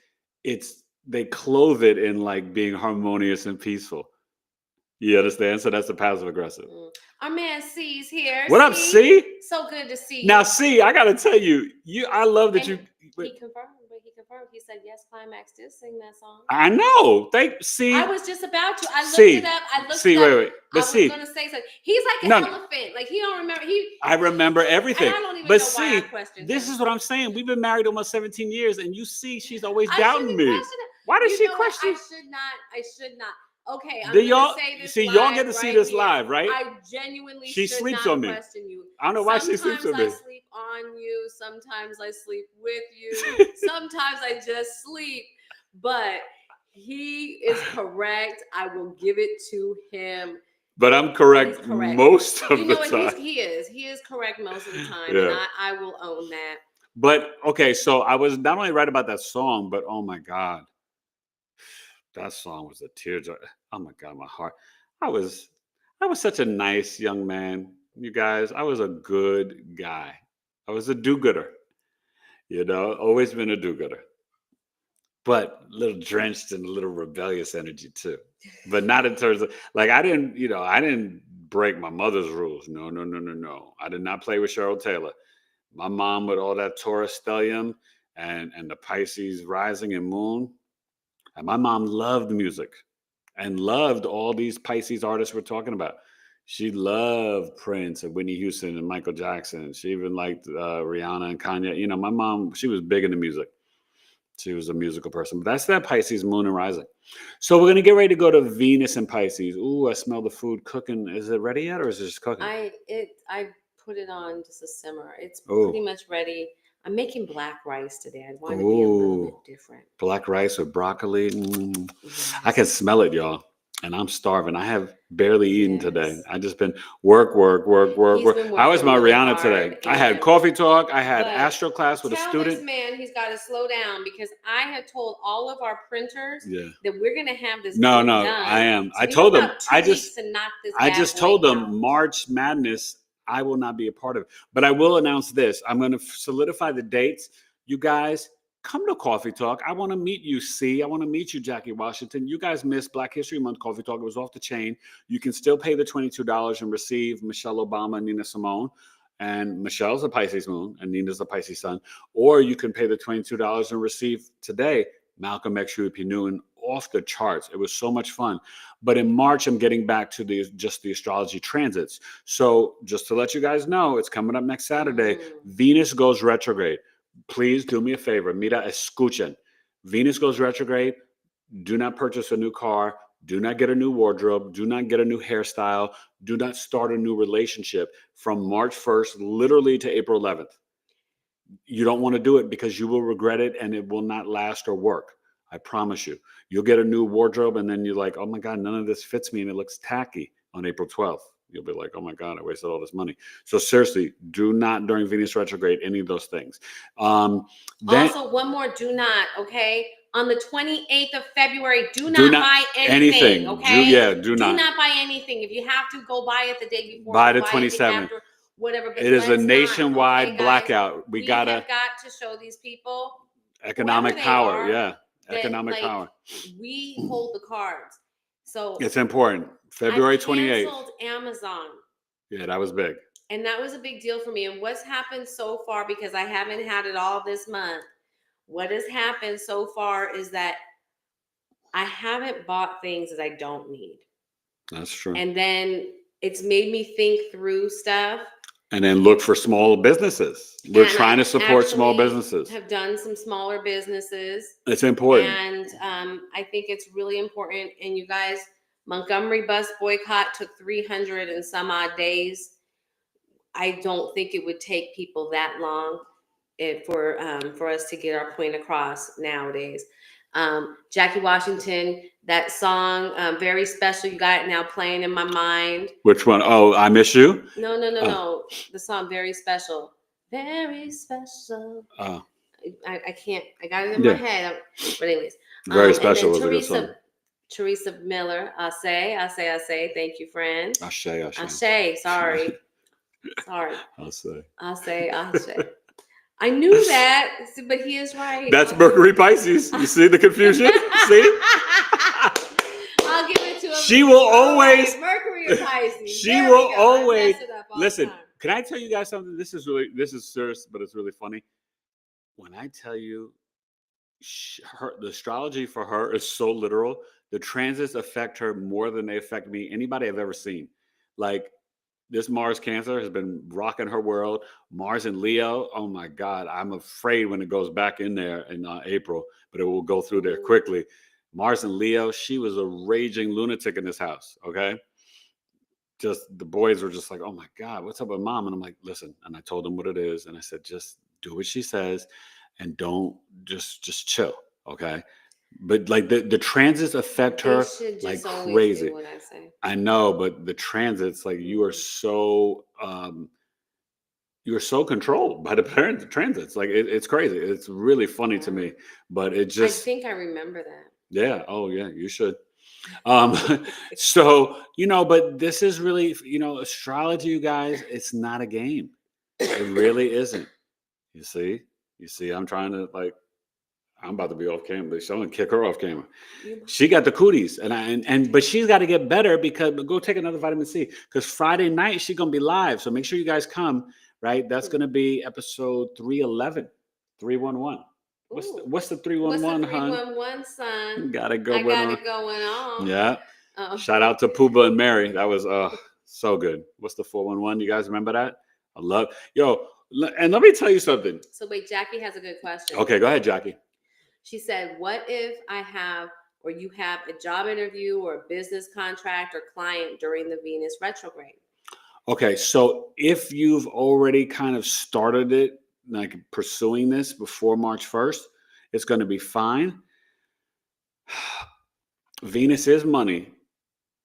they clothe it in like being harmonious and peaceful. You understand? So that's the passive aggressive. Our man C's here. What up, C? So good to see you. Now, C, I gotta tell you, I love that He confirmed. He said yes. Climax did sing that song. I know. C. I was just about to. I looked C, it up. I looked C, it up. wait. But I was gonna say something. He's like an elephant. Like he don't remember. I remember everything. And I don't even but know see, why I questioned this him. is what I'm saying. We've been married almost 17 years, and you see, she's always doubting me. Why does she question? I should not. Okay, I'm y'all say this see? Live Y'all get to right see this here. live, right? I genuinely she should sleeps not on me. Question you. I don't know why she sleeps on me. Sometimes I sleep on you. Sometimes I sleep with you. Sometimes I just sleep. But he is correct. I will give it to him. But I'm correct most of the time. He is correct most of the time, and I will own that. But okay, so I was not only right about that song, but oh my God. That song was a tearjerker. Oh my God, my heart. I was such a nice young man, you guys. I was a good guy. I was a do-gooder. You know, always been a do-gooder. But a little drenched in a little rebellious energy too. But not in terms of like I didn't break my mother's rules. No. I did not play with Cheryl Taylor. My mom with all that Taurus stellium and the Pisces rising and moon. And my mom loved music and loved all these Pisces artists we're talking about. She loved Prince and Whitney Houston and Michael Jackson. She even liked Rihanna and Kanye. You know, my mom, she was big into music. She was a musical person. But that's that Pisces moon and rising. So we're going to get ready to go to Venus and Pisces. Ooh, I smell the food cooking. Is it ready yet or is it just cooking? I put it on just a simmer. It's pretty much ready. I'm making black rice today. I want to be a little bit different. Black rice with broccoli. I can smell it, y'all. And I'm starving. I have barely eaten today. I just been work. I was my Rihanna today. I had coffee talk. I had Astro class with a student. Tell this man he's got to slow down because I had told all of our printers that we're going to have this. No, I am. So I told them. I just told them March Madness. I will not be a part of it. But I will announce this. I'm going to solidify the dates. You guys, come to Coffee Talk. I want to meet you, C. I want to meet you, Jackie Washington. You guys missed Black History Month Coffee Talk. It was off the chain. You can still pay the $22 and receive Michelle Obama and Nina Simone. And Michelle's a Pisces moon and Nina's a Pisces sun. Or you can pay the $22 and receive today Malcolm X, Huey P. Newton, off the charts. It was so much fun. But in March, I'm getting back to the astrology transits. So just to let you guys know, it's coming up next Saturday. Venus goes retrograde. Please do me a favor. Mira, escuchen. Venus goes retrograde. Do not purchase a new car. Do not get a new wardrobe. Do not get a new hairstyle. Do not start a new relationship from March 1st, literally to April 11th. You don't want to do it because you will regret it and it will not last or work. I promise you. You'll get a new wardrobe and then you're like, oh my God, none of this fits me and it looks tacky on April 12th. You'll be like, oh my God, I wasted all this money. So seriously, do not during Venus retrograde any of those things. Also, one more do not, okay? On the 28th of February, do not buy anything, okay? Do not. Do not buy anything. If you have to, go buy it the day before. Buy the 27th. Whatever. It is a nationwide blackout. We have got to show these people economic power. Economic power. We hold the cards. So It's important. February I 28th. canceled Amazon. Yeah, that was big. And that was a big deal for me. And what's happened so far, because I haven't had it all this month, what has happened so far is that I haven't bought things that I don't need. That's true. And then it's made me think through stuff. And then look for small businesses. We're trying to support small businesses. Have done some smaller businesses. It's important. And I think it's really important. And you guys, Montgomery bus boycott took 300 and some odd days. I don't think it would take people that long for us to get our point across nowadays. Jackie Washington, that song, Very Special, you got it now playing in my mind. Which one? Oh, I Miss You? No. The song Very Special. Very special. Oh. I can't, I got it in my head. But anyways. Very Special was a good song. Teresa Miller, I say, thank you, friend. Ashe. Sorry. Sorry. I'll say. I knew that, but he is right. That's Mercury Pisces. You see the confusion? See? I'll give it to him. She will always. Right, Mercury and Pisces. She will always. Listen, can I tell you guys something? This is serious, but it's really funny. When I tell you, the astrology for her is so literal. The transits affect her more than they affect me. Anybody I've ever seen. Like, this Mars Cancer has been rocking her world. Mars and Leo, oh my God, I'm afraid when it goes back in there in April, but it will go through there quickly. Mars and Leo, she was a raging lunatic in this house, okay? Just the boys were just like, oh my God, what's up with mom? And I'm like, listen, and I told them what it is. And I said, just do what she says and don't just chill, okay? But like the transits affect her like crazy. What I say. I know, but the transits, like you are so controlled by the transits. Like it's crazy. It's really funny to me, but it just. I think I remember that. Yeah. Oh yeah, you should. So but this is really astrology, you guys. It's not a game. It really isn't. You see, I'm trying to I'm about to be off camera, but I'm gonna kick her off camera. She got the cooties, but she's got to get better but go take another vitamin C because Friday night she's gonna be live. So make sure you guys come. Right, that's gonna be episode 311, 311. What's the 311, hon? 311, son. Got it going on. I got it going on. Yeah. Shout out to Pooba and Mary. That was so good. What's the 411? You guys remember that? I love and let me tell you something. So wait, Jackie has a good question. Okay, go ahead, Jackie. She said, what if you have a job interview or a business contract or client during the Venus retrograde? Okay, so if you've already kind of started it, like pursuing this before March 1st, it's going to be fine. Venus is money,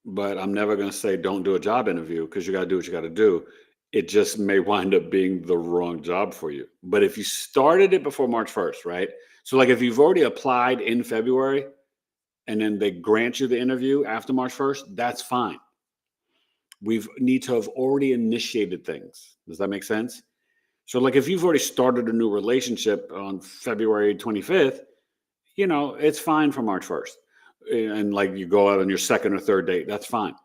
but I'm never going to say don't do a job interview because you got to do what you got to do. It just may wind up being the wrong job for you. But if you started it before March 1st, right? So like if you've already applied in February and then they grant you the interview after March 1st, that's fine. We need to have already initiated things. Does that make sense? So like if you've already started a new relationship on February 25th, it's fine for March 1st. And like you go out on your second or third date, that's fine.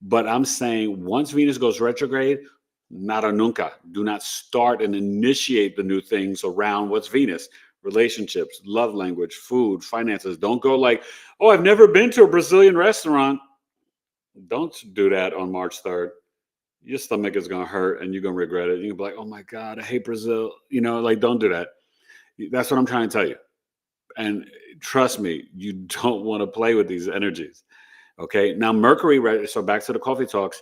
But I'm saying once Venus goes retrograde, nada nunca. Do not start and initiate the new things around what's Venus. Relationships, love language, food, finances. Don't go like, oh, I've never been to a Brazilian restaurant. Don't do that on March 3rd. Your stomach is going to hurt and you're going to regret it. You're going to be like, oh my God, I hate Brazil. Don't do that. That's what I'm trying to tell you. And trust me, you don't want to play with these energies. Okay. Now Mercury, so back to the coffee talks.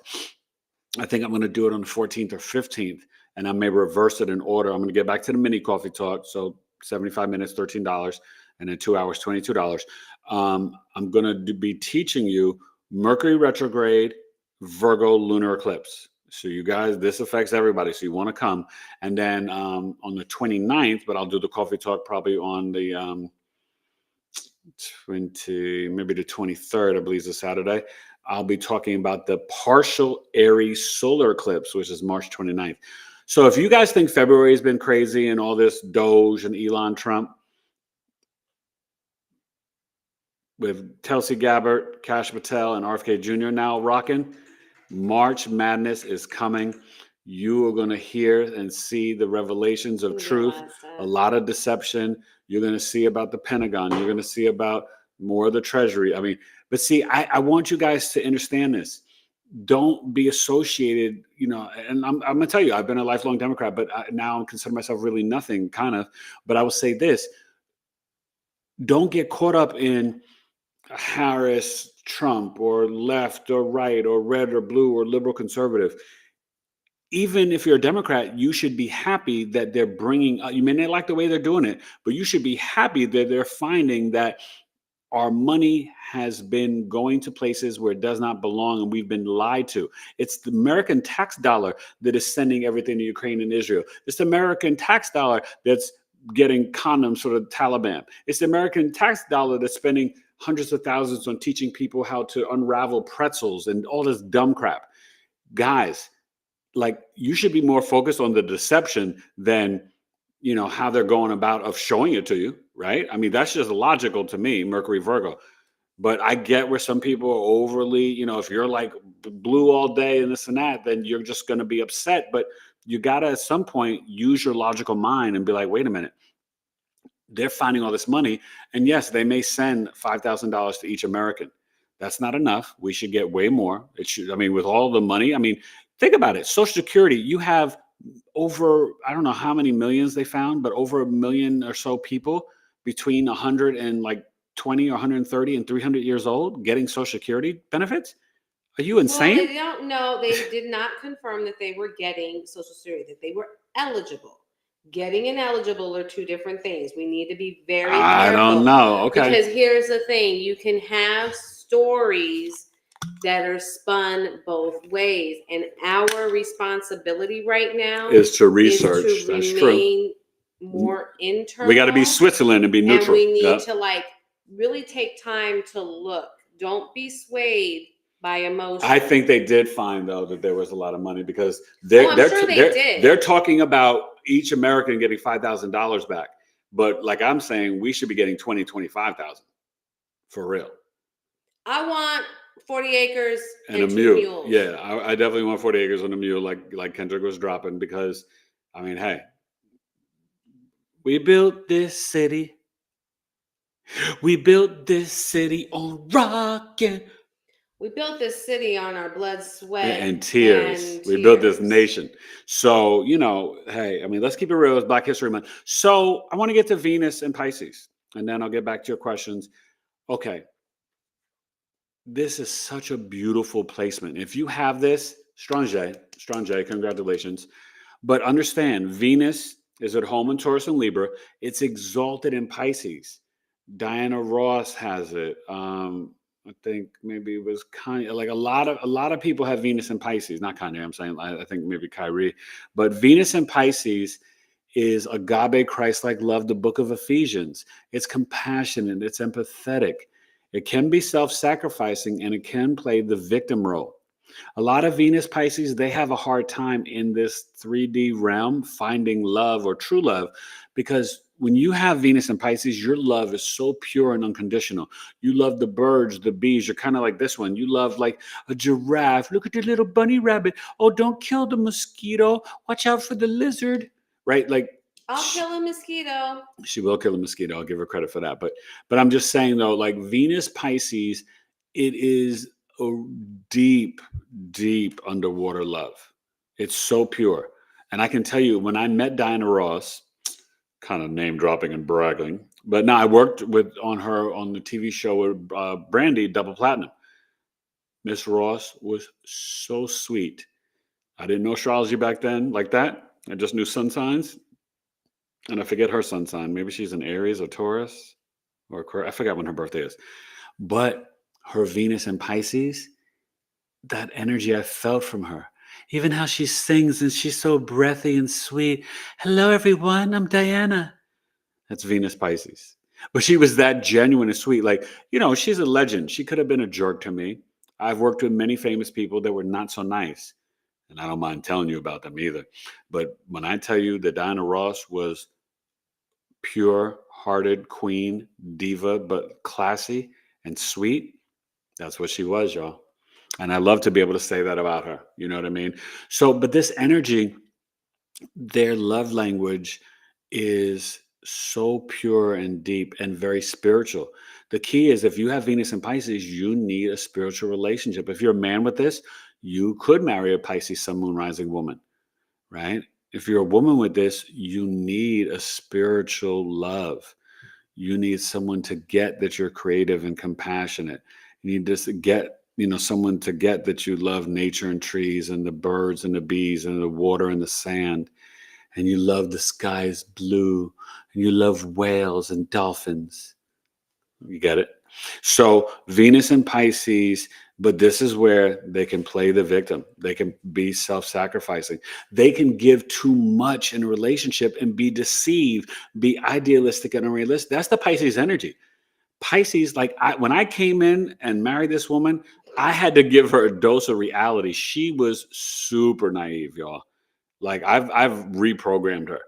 I think I'm going to do it on the 14th or 15th and I may reverse it in order. I'm going to get back to the mini coffee talk. So 75 minutes, $13, and then 2 hours, $22. I'm going to be teaching you Mercury retrograde, Virgo lunar eclipse. So you guys, this affects everybody. So you want to come. And then on the 29th, but I'll do the coffee talk probably on the maybe the 23rd, I believe is a Saturday. I'll be talking about the partial Aries solar eclipse, which is March 29th. So if you guys think February has been crazy and all this Doge and Elon Trump, with Tulsi Gabbard, Kash Patel, and RFK Jr. now rocking. March Madness is coming. You are going to hear and see the revelations of truth, a lot of deception. You're going to see about the Pentagon. You're going to see about more of the Treasury. I mean, but see, I want you guys to understand this. Don't be associated, and I'm going to tell you, I've been a lifelong Democrat, but now I consider myself really nothing, kind of. But I will say this. Don't get caught up in Harris, Trump, or left or right or red or blue or liberal conservative. Even if you're a Democrat, you should be happy that they're bringing, you may not like the way they're doing it, but you should be happy that they're finding that our money has been going to places where it does not belong and we've been lied to. It's the American tax dollar that is sending everything to Ukraine and Israel. It's the American tax dollar that's getting condoms for the Taliban. It's the American tax dollar that's spending hundreds of thousands on teaching people how to unravel pretzels and all this dumb crap. Guys, like, you should be more focused on the deception than, how they're going about of showing it to you, right? I mean, that's just logical to me, Mercury Virgo. But I get where some people are overly, if you're like blue all day and this and that, then you're just going to be upset. But you got to, at some point, use your logical mind and be like, wait a minute. They're finding all this money. And yes, they may send $5,000 to each American. That's not enough. We should get way more. It should, with all the money, think about it. Social Security, you have over, I don't know how many millions they found, but over 1 million or so people between 120 or 130 and 300 years old getting Social Security benefits. Are you insane? Well, they don't know. They did not confirm that they were getting Social Security, that they were eligible. Getting and eligible are two different things. We need to be very careful. I don't know. Okay. Because here's the thing. You can have stories that are spun both ways. And our responsibility right now is to research. Is to That's remain true. More internal. We got to be Switzerland and be neutral. And we need to really take time to look. Don't be swayed by emotion. I think they did find, though, that there was a lot of money because they're talking about each American getting $5,000 back. But like I'm saying, we should be getting 20, 25,000 for real. I want 40 acres and a 2 mule. mules. Yeah, I definitely want 40 acres and a mule, like Kendrick was dropping, because hey, we built this city. We built this city on rockin'. We built this city on our blood, sweat, and tears. We built this nation. So, hey, let's keep it real. It's Black History Month. So I want to get to Venus and Pisces, and then I'll get back to your questions. Okay. This is such a beautiful placement. If you have this, strong J, congratulations. But understand, Venus is at home in Taurus and Libra. It's exalted in Pisces. Diana Ross has it. I think maybe it was Kanye. Like a lot of people have Venus and Pisces. Not Kanye, I'm saying. I think maybe Kyrie. But Venus and Pisces is agape, Christ-like love, the book of Ephesians. It's compassionate. It's empathetic. It can be self-sacrificing, and it can play the victim role. A lot of Venus Pisces, they have a hard time in this 3D realm finding love or true love, because when you have Venus and Pisces, your love is so pure and unconditional. You love the birds, the bees. You're kind of like this one. You love like a giraffe. Look at the little bunny rabbit. Oh, don't kill the mosquito. Watch out for the lizard. Right? Like, I'll kill a mosquito. She will kill a mosquito. I'll give her credit for that. But I'm just saying, though, like Venus Pisces, it is a deep, deep underwater love. It's so pure. And I can tell you, when I met Diana Ross, kind of name dropping and bragging, but now I worked on her on the TV show with Brandy, Double Platinum. Miss Ross was so sweet. I didn't know astrology back then like that. I just knew sun signs. And I forget her sun sign. Maybe she's an Aries or Taurus or I forgot when her birthday is. But her Venus and Pisces, that energy I felt from her. Even how she sings and she's so breathy and sweet. Hello, everyone. I'm Diana. That's Venus Pisces. But she was that genuine and sweet. Like, she's a legend. She could have been a jerk to me. I've worked with many famous people that were not so nice. And I don't mind telling you about them either. But when I tell you that Diana Ross was pure-hearted queen, diva, but classy, and sweet. That's what she was, y'all. And I love to be able to say that about her. You know what I mean? So, but this energy, their love language is so pure and deep and very spiritual. The key is if you have Venus in Pisces, you need a spiritual relationship. If you're a man with this, you could marry a Pisces Sun, Moon, Rising woman, right? If you're a woman with this, you need a spiritual love. You need someone to get that you're creative and compassionate. You need to get, someone to get that you love nature and trees and the birds and the bees and the water and the sand. And you love the sky's blue. And you love whales and dolphins. You get it? So Venus and Pisces, but this is where they can play the victim. They can be self-sacrificing. They can give too much in a relationship and be deceived, be idealistic and unrealistic. That's the Pisces energy. Pisces, when I came in and married this woman, I had to give her a dose of reality. She was super naive, y'all. Like I've reprogrammed her.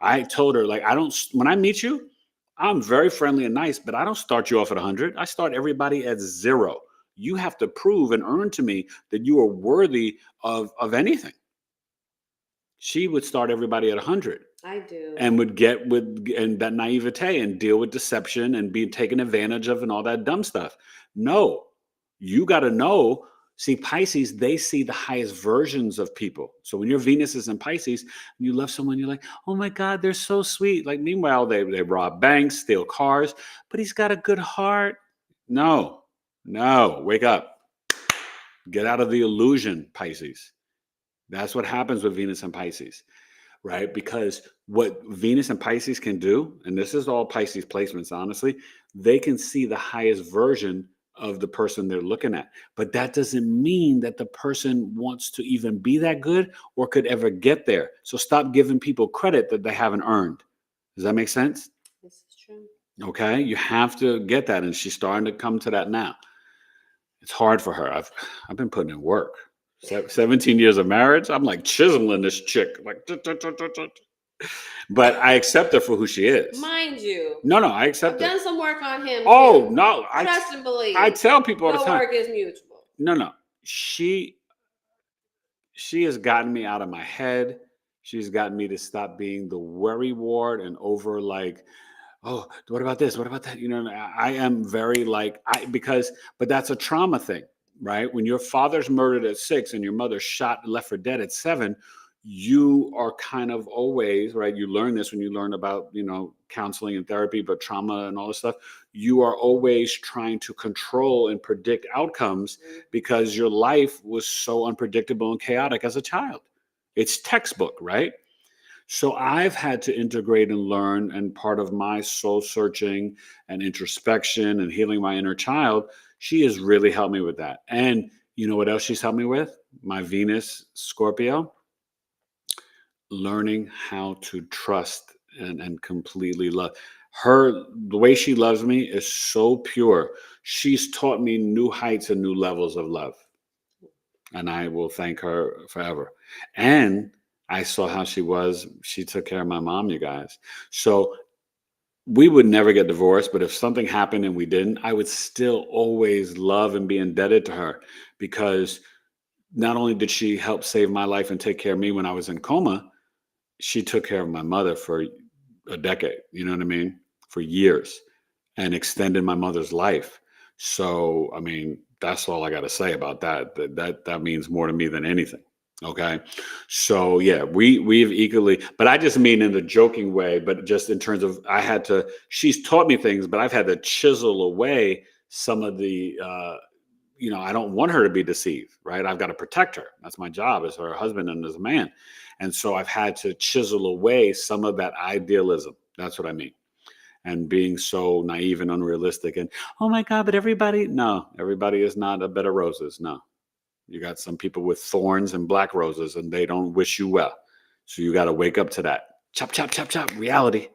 I told her, when I meet you, I'm very friendly and nice, but I don't start you off at 100. I start everybody at 0. You have to prove and earn to me that you are worthy of anything. She would start everybody at 100. I do. And would get and that naivete and deal with deception and be taken advantage of and all that dumb stuff. No, you got to know. See, Pisces, they see the highest versions of people. So when your Venus is in Pisces and you love someone, you're like, oh my God, they're so sweet. Like, meanwhile, they rob banks, steal cars, but he's got a good heart. No, wake up. Get out of the illusion, Pisces. That's what happens with Venus and Pisces, right? Because what Venus and Pisces can do, and this is all Pisces placements, honestly, they can see the highest version of the person they're looking at. But that doesn't mean that the person wants to even be that good or could ever get there. So stop giving people credit that they haven't earned. Does that make sense? This is true. Okay, you have to get that, and she's starting to come to that now. It's hard for her. I've been putting in work. 17 years of marriage, I'm like chiseling this chick, but I accept her for who she is. Mind you. No, I accept I've done some work on him. Oh, too. no. Trust and believe. I tell people all the time. work is mutual. No. She has gotten me out of my head. She's gotten me to stop being the worry ward and over oh, what about this? What about that? I am very but that's a trauma thing, right? When your father's murdered at 6 and your mother shot and left for dead at 7, you are kind of always, right? You learn this when you learn about, counseling and therapy, but trauma and all this stuff. You are always trying to control and predict outcomes because your life was so unpredictable and chaotic as a child. It's textbook, right? So I've had to integrate and learn, and part of my soul searching and introspection and healing my inner child, she has really helped me with that. And you know what else she's helped me with? My Venus Scorpio. Learning how to trust and completely love her. The way she loves me is so pure. She's taught me new heights and new levels of love. And I will thank her forever. And I saw how she was. She took care of my mom, you guys. So we would never get divorced, but if something happened and we didn't, I would still always love and be indebted to her, because not only did she help save my life and take care of me when I was in coma, she took care of my mother for a decade, you know what I mean? For years, and extended my mother's life. So, I mean, that's all I got to say about that. That means more to me than anything. Okay. So yeah, we've equally, but I just mean in the joking way, but just in terms of, she's taught me things, but I've had to chisel away some of the, I don't want her to be deceived, right? I've got to protect her. That's my job as her husband and as a man. And so I've had to chisel away some of that idealism. That's what I mean. And being so naive and unrealistic and, oh my God, but everybody is not a bed of roses. No. You got some people with thorns and black roses, and they don't wish you well. So you got to wake up to that. Chop, chop, chop, chop. Reality.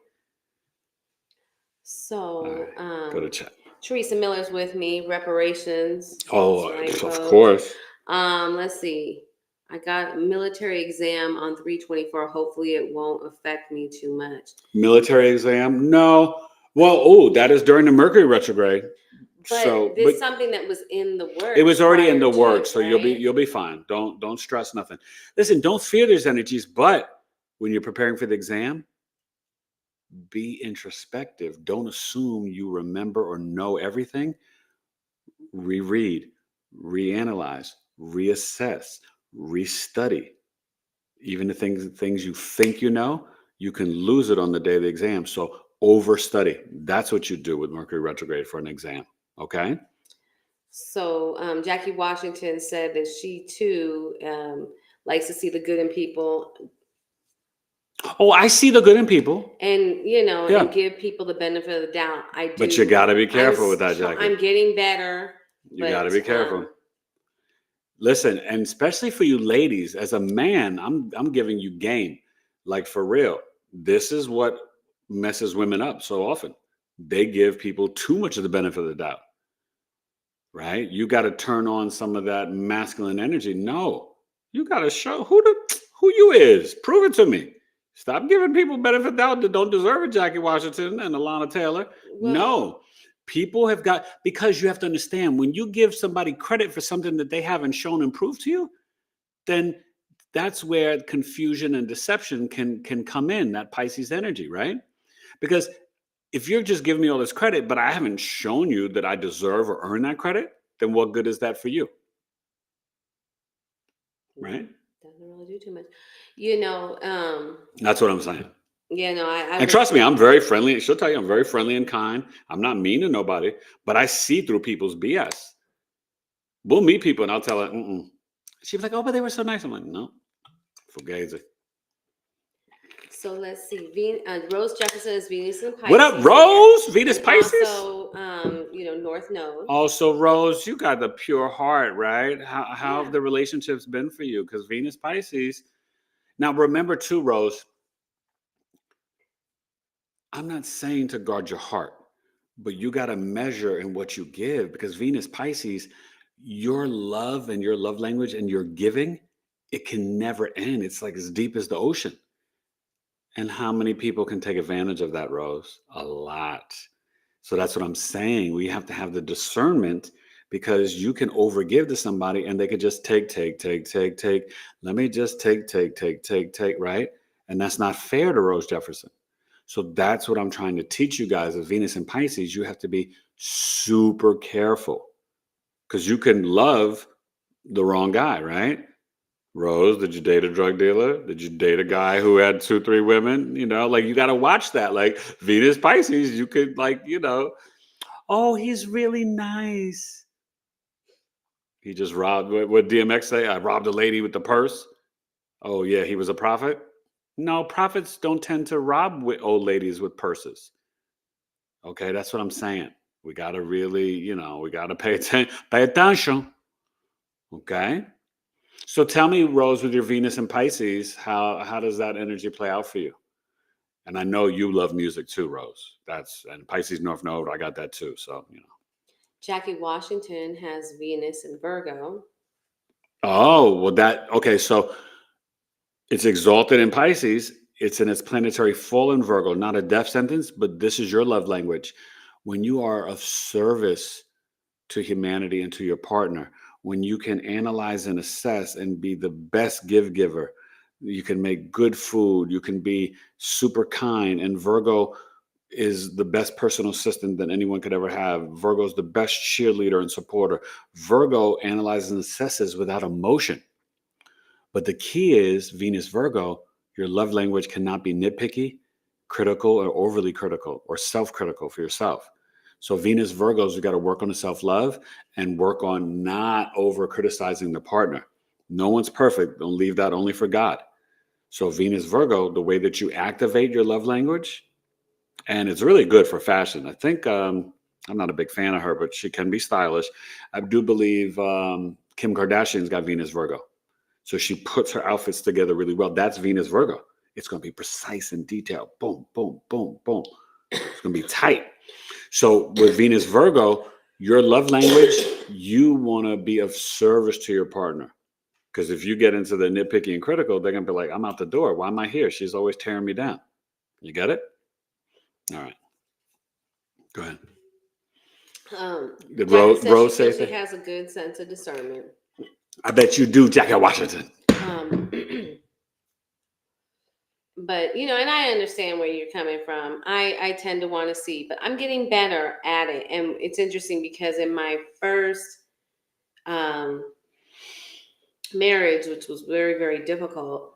So, right, go to chat. Teresa Miller's with me. Reparations. Oh, of course. Let's see. I got a military exam on 3/24. Hopefully it won't affect me too much. Military exam? No. Well, that is during the Mercury retrograde. But there's something that was in the works. It was already in the prior works, to, so right? you'll be fine. Don't stress nothing. Listen, don't fear these energies, but when you're preparing for the exam, be introspective. Don't assume you remember or know everything. Reread, reanalyze, reassess, restudy. Even the things you think you know, you can lose it on the day of the exam. So overstudy. That's what you do with Mercury retrograde for an exam. Okay. So Jackie Washington said that she too likes to see the good in people. Oh, I see the good in people. And, Yeah. and give people the benefit of the doubt. I do. But you got to be careful with that, Jackie. I'm getting better. You got to be careful. Listen, and especially for you ladies, as a man, I'm giving you game. Like, for real. This is what messes women up so often. They give people too much of the benefit of the doubt. Right? You got to turn on some of that masculine energy. No. You got to show who you is. Prove it to me. Stop giving people benefit of doubt that don't deserve it, Jackie Washington and Alana Taylor. Well, no. People have got, because you have to understand, when you give somebody credit for something that they haven't shown and proved to you, then that's where confusion and deception can come in, that Pisces energy, right? Because if you're just giving me all this credit, but I haven't shown you that I deserve or earn that credit, then what good is that for you? Right? Doesn't really do too much. That's what I'm saying. And trust me, I'm very friendly. She'll tell you I'm very friendly and kind. I'm not mean to nobody, but I see through people's BS. We'll meet people and I'll tell her, She's like, oh, but they were so nice. I'm like, no, fugazi. So let's see. Rose Jefferson is Venus and Pisces. What up, Rose? Venus, Pisces? Also, North Node. Also, Rose, you got the pure heart, right? How have the relationships been for you? Because Venus, Pisces. Now, remember too, Rose, I'm not saying to guard your heart, but you got to measure in what you give, because Venus, Pisces, your love and your love language and your giving, it can never end. It's like as deep as the ocean. And how many people can take advantage of that, Rose? A lot. So that's what I'm saying. We have to have the discernment, because you can overgive to somebody and they could just take. Let me just take, right? And that's not fair to Rose Jefferson. So that's what I'm trying to teach you guys. As Venus and Pisces, you have to be super careful, because you can love the wrong guy, right? Rose, did you date a drug dealer? Did you date a guy who had 2-3 women? You got to watch that. Like Venus, Pisces, you could oh, he's really nice. He just robbed, what DMX say? I robbed a lady with the purse. Oh yeah, he was a prophet? No, prophets don't tend to rob old ladies with purses. Okay, that's what I'm saying. We got to really, we got to pay attention. Okay? So tell me, Rose, with your Venus and Pisces, how does that energy play out for you? And I know you love music too, Rose. And Pisces North Node, I got that too. So, Jackie Washington has Venus in Virgo. Oh, well okay. So it's exalted in Pisces. It's in its planetary full in Virgo, not a death sentence, but this is your love language. When you are of service to humanity and to your partner, when you can analyze and assess and be the best giver, you can make good food, you can be super kind. And Virgo is the best personal assistant that anyone could ever have. Virgo is the best cheerleader and supporter. Virgo analyzes and assesses without emotion. But the key is, Venus Virgo, your love language cannot be nitpicky, critical, or overly critical, or self-critical for yourself. So Venus Virgos, you got to work on the self-love and work on not over-criticizing the partner. No one's perfect. Don't leave that only for God. So Venus Virgo, the way that you activate your love language, and it's really good for fashion. I think, I'm not a big fan of her, but she can be stylish. I do believe Kim Kardashian's got Venus Virgo. So she puts her outfits together really well. That's Venus Virgo. It's going to be precise and detailed. Boom, boom, boom, boom. It's going to be tight. So with Venus Virgo, your love language, you want to be of service to your partner. Because if you get into the nitpicky and critical, they're going to be like, I'm out the door. Why am I here? She's always tearing me down. You get it? All right. Go ahead. Did Jackie says Rose she say feels she that? has a good sense of discernment. I bet you do, Jackie Washington. But and I understand where you're coming from. I tend to want to see, but I'm getting better at it. And it's interesting because in my first marriage, which was very, very difficult,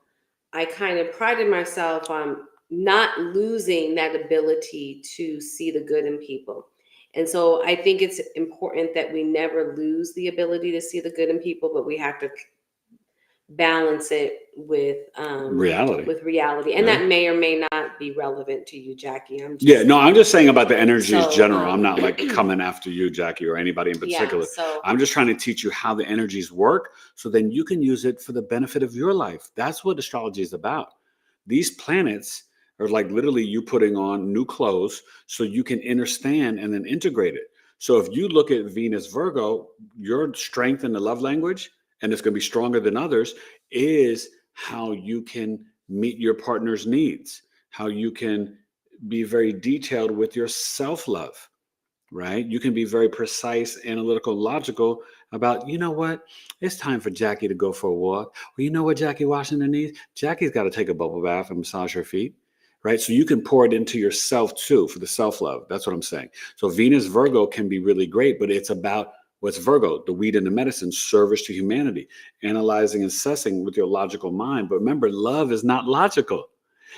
I kind of prided myself on not losing that ability to see the good in people. And so I think it's important that we never lose the ability to see the good in people, but we have to balance it with reality. And that may or may not be relevant to you, Jackie. I'm just saying about the energies So, general. I'm not like coming after you, Jackie, or anybody in particular. So I'm just trying to teach you how the energies work so then you can use it for the benefit of your life. That's what astrology is about. These planets are like literally you putting on new clothes so you can understand and then integrate it. So if you look at Venus Virgo, your strength in the love language, and it's going to be stronger than others, is how you can meet your partner's needs, how you can be very detailed with your self-love, right? You can be very precise, analytical, logical about, you know what? It's time for Jackie to go for a walk. Well, you know what Jackie Washington needs? Jackie's got to take a bubble bath and massage her feet, right? So you can pour it into yourself too for the self-love. That's what I'm saying. So Venus Virgo can be really great, but it's about what's Virgo, the weed and the medicine, service to humanity, analyzing and assessing with your logical mind. But remember, love is not logical.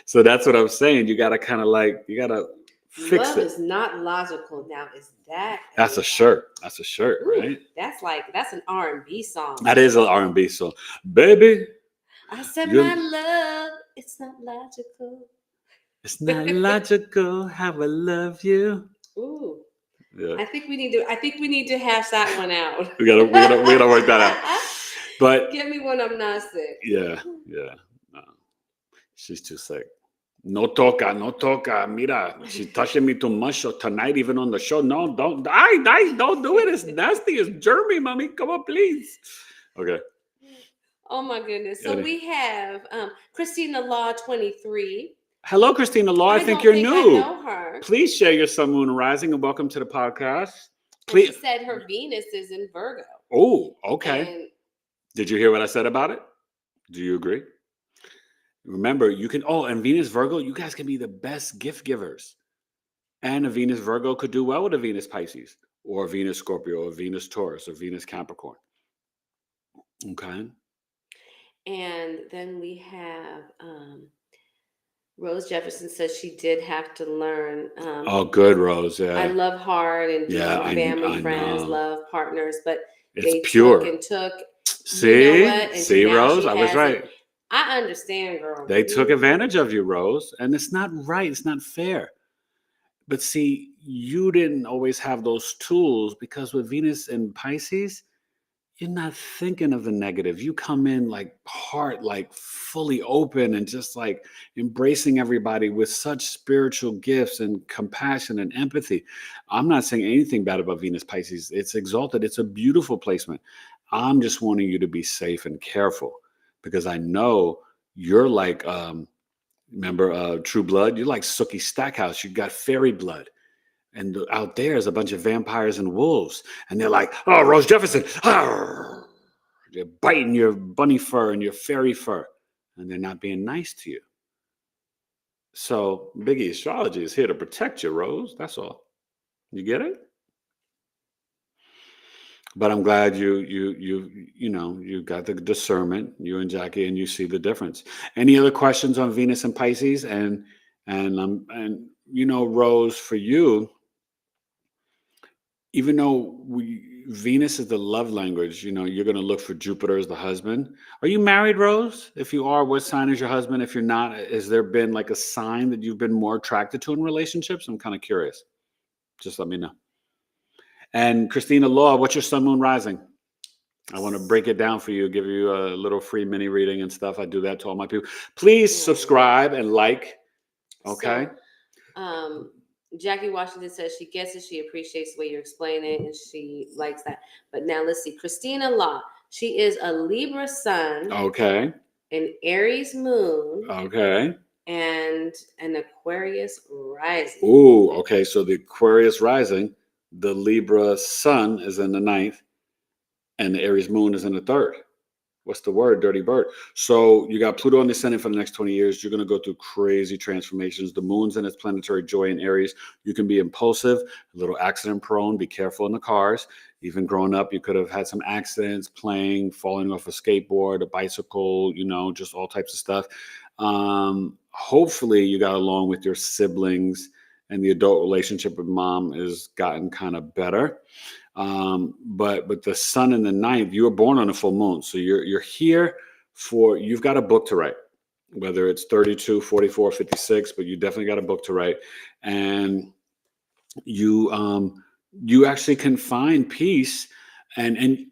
So that's what I'm saying. You got to kind of you got to fix love it. is not logical. Now, is that That's a shirt. That's a shirt, Ooh, right? That's an R&B song. That is an R&B song. Baby. I said my love, it's not logical. It's not logical how I love you. Ooh. Yeah. I think we need to hash that one out. we gotta work that out. But get me when I'm not sick. Yeah. No, she's too sick. No toca. Mira, she's touching me too much. So tonight, even on the show, no, don't do it. It's nasty. It's germy, mommy. Come on, please. Okay. Oh my goodness. So we have Christina Law 23. Hello, Christina Law. I think you're new. I know her. Please share your sun, moon, and rising, and welcome to the podcast. Please. And she said her Venus is in Virgo. Oh, okay. And did you hear what I said about it? Do you agree? Remember, you can, and Venus Virgo, you guys can be the best gift givers. And a Venus Virgo could do well with a Venus Pisces, or a Venus Scorpio, or Venus Taurus, or Venus Capricorn. Okay. And then we have Rose Jefferson says she did have to learn. Good, Rose. Yeah. I love hard and family, friends, love partners, but they pure. took. See, Rose, I was right. I understand, girl. They took advantage of you, Rose, and it's not right. It's not fair. But see, you didn't always have those tools because with Venus and Pisces, you're not thinking of the negative. You come in like heart, like fully open and just like embracing everybody with such spiritual gifts and compassion and empathy. I'm not saying anything bad about Venus Pisces. It's exalted. It's a beautiful placement. I'm just wanting you to be safe and careful because I know you're like, remember True Blood? You're like Sookie Stackhouse. You got fairy blood. And out there is a bunch of vampires and wolves. And they're like, oh, Rose Jefferson. Arr! They're biting your bunny fur and your fairy fur. And they're not being nice to you. So BigEAstro is here to protect you, Rose. That's all. You get it? But I'm glad you got the discernment, you and Jackie, and you see the difference. Any other questions on Venus and Pisces? And Rose, for you, even though Venus is the love language, you're going to look for Jupiter as the husband. Are you married, Rose? If you are, what sign is your husband? If you're not, has there been like a sign that you've been more attracted to in relationships? I'm kind of curious. Just let me know. And Christina Law, what's your sun, moon, rising? I want to break it down for you, give you a little free mini reading and stuff. I do that to all my people. Please subscribe and like. Okay. So, Jackie Washington says she gets it. She appreciates the way you explain it, and she likes that. But now let's see. Christina Law. She is a Libra sun. Okay. An Aries moon. Okay. And an Aquarius rising. Ooh, okay. So the Aquarius rising, the Libra sun is in the 9th, and the Aries moon is in the 3rd. What's the word? Dirty bird. So you got Pluto in the ascendant for the next 20 years. You're going to go through crazy transformations. The moon's in its planetary joy in Aries. You can be impulsive, a little accident prone. Be careful in the cars. Even growing up, you could have had some accidents, playing, falling off a skateboard, a bicycle, just all types of stuff. Hopefully you got along with your siblings, and the adult relationship with mom has gotten kind of better. But the sun in the 9th, you were born on a full moon. So you're here you've got a book to write, whether it's 32, 44, 56, but you definitely got a book to write. And you actually can find peace, and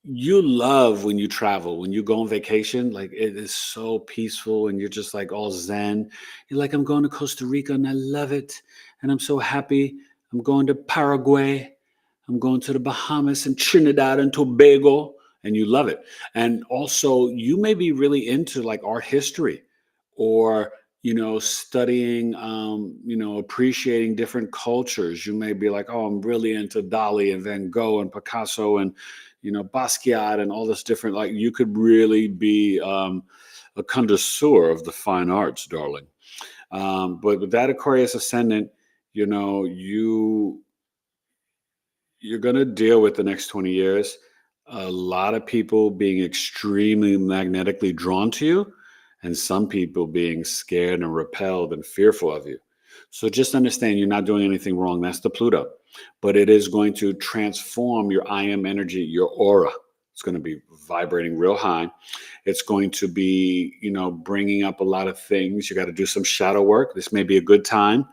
you love when you travel, when you go on vacation, like it is so peaceful and you're just like all zen. You're like, I'm going to Costa Rica and I love it. And I'm so happy. I'm going to Paraguay. I'm going to the Bahamas and Trinidad and Tobago, and you love it. And also you may be really into like art history, or, studying, appreciating different cultures. You may be like, oh, I'm really into Dali and Van Gogh and Picasso and, Basquiat and all this different, like you could really be a connoisseur of the fine arts, darling. But with that Aquarius ascendant, you're going to deal with the next 20 years, a lot of people being extremely magnetically drawn to you, and some people being scared and repelled and fearful of you. So just understand you're not doing anything wrong. That's the Pluto. But it is going to transform your I am energy, your aura. It's going to be vibrating real high. It's going to be, bringing up a lot of things. You got to do some shadow work. This may be a good time,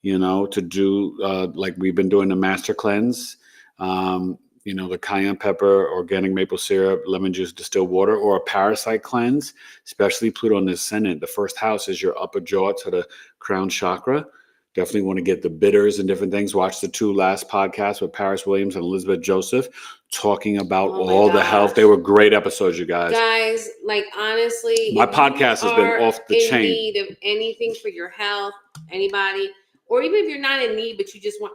to do like we've been doing the master cleanse. The cayenne pepper, organic maple syrup, lemon juice, distilled water, or a parasite cleanse, especially Pluto in the ascendant. The first house is your upper jaw to the crown chakra. Definitely want to get the bitters and different things. Watch the 2 last podcasts with Paris Williams and Elizabeth Joseph talking about all the health. They were great episodes, you guys. Guys, like honestly, my podcast has been off the chain. In need of anything for your health, anybody, or even if you're not in need, but you just want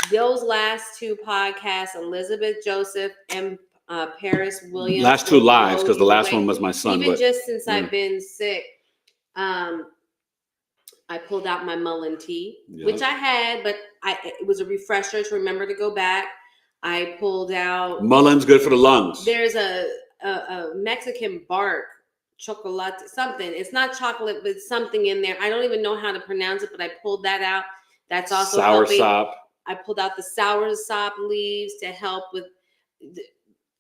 those last 2 podcasts, Elizabeth Joseph and Paris Williams. Last 2 lives, because the last one was my son. Even just since I've been sick, I pulled out my mullein tea, which I had, but it was a refresher to remember to go back. I pulled out mulleinn's good for the lungs. There's a Mexican bark chocolate something. It's not chocolate, but something in there. I don't even know how to pronounce it, but I pulled that out. That's also sour helping. sop. I pulled out the sour sop leaves to help with.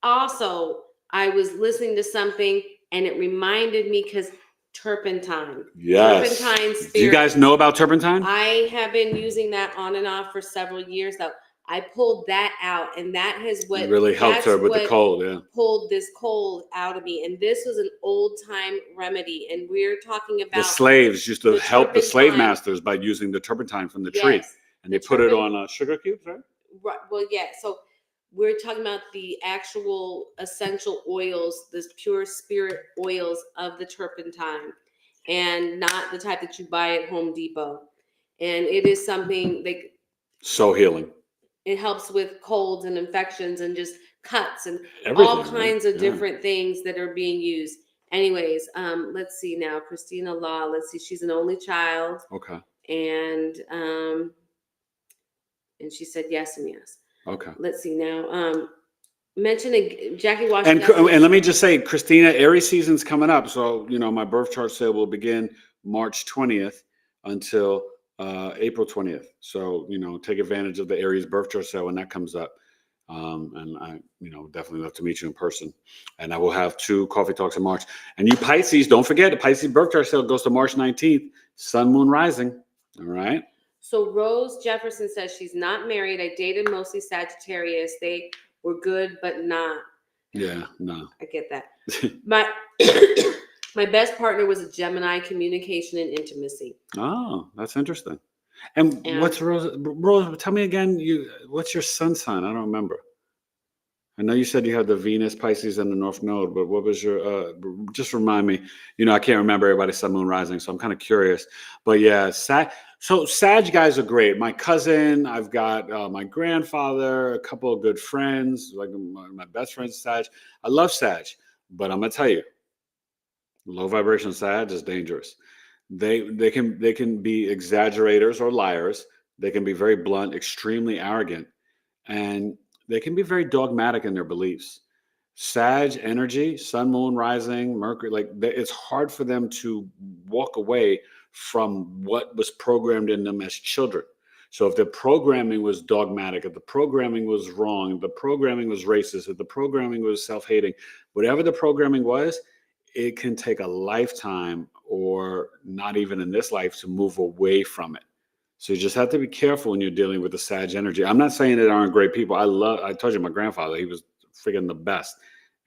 Also, I was listening to something and it reminded me because turpentine. Yes. Turpentine spirit. Do you guys know about turpentine? I have been using that on and off for several years now. I pulled that out, and that has what it really helped her with the cold. Yeah, pulled this cold out of me, and this was an old time remedy. And we're talking about the slaves used to help the slave masters by using the turpentine from the tree, and they put it on sugar cubes, right? Right. Well, yeah. So we're talking about the actual essential oils, this pure spirit oils of the turpentine, and not the type that you buy at Home Depot. And it is something like so healing. It helps with colds and infections and just cuts and everything, all kinds of different things that are being used. Anyways, let's see now. Christina Law. Let's see. She's an only child. Okay. And she said yes and yes. Okay. Let's see now. Mention Jackie Washington. And let me just say, Christina, Aries season's coming up. So, my birth chart sale will begin March 20th until April 20th. So, take advantage of the Aries birth chart sale when that comes up. And I, definitely love to meet you in person. And I will have 2 coffee talks in March. And you Pisces, don't forget, the Pisces birth chart sale goes to March 19th, sun, moon, rising. All right. So Rose Jefferson says she's not married. I dated mostly Sagittarius. They were good, but not. Yeah, no. I get that. My best partner was a Gemini, communication and intimacy. Oh, that's interesting. And what's Rose? Rose, tell me again. What's your sun sign? I don't remember. I know you said you had the Venus, Pisces, and the North Node, but what was your? Just remind me. You know, I can't remember everybody's Sun, Moon, Rising, so I'm kind of curious. But yeah, So Sag guys are great. My cousin, I've got my grandfather, a couple of good friends, like my best friend's Sag. I love Sag, but I'm gonna tell you, low vibration Sag is dangerous. They can be exaggerators or liars. They can be very blunt, extremely arrogant, and they can be very dogmatic in their beliefs. Sag energy, Sun, Moon, Rising, Mercury, it's hard for them to walk away from what was programmed in them as children. So if the programming was dogmatic, if the programming was wrong, if the programming was racist, if the programming was self-hating, whatever the programming was, it can take a lifetime or not even in this life to move away from it. So you just have to be careful when you're dealing with the Sag energy. I'm not saying that aren't great people. I told you my grandfather, he was freaking the best.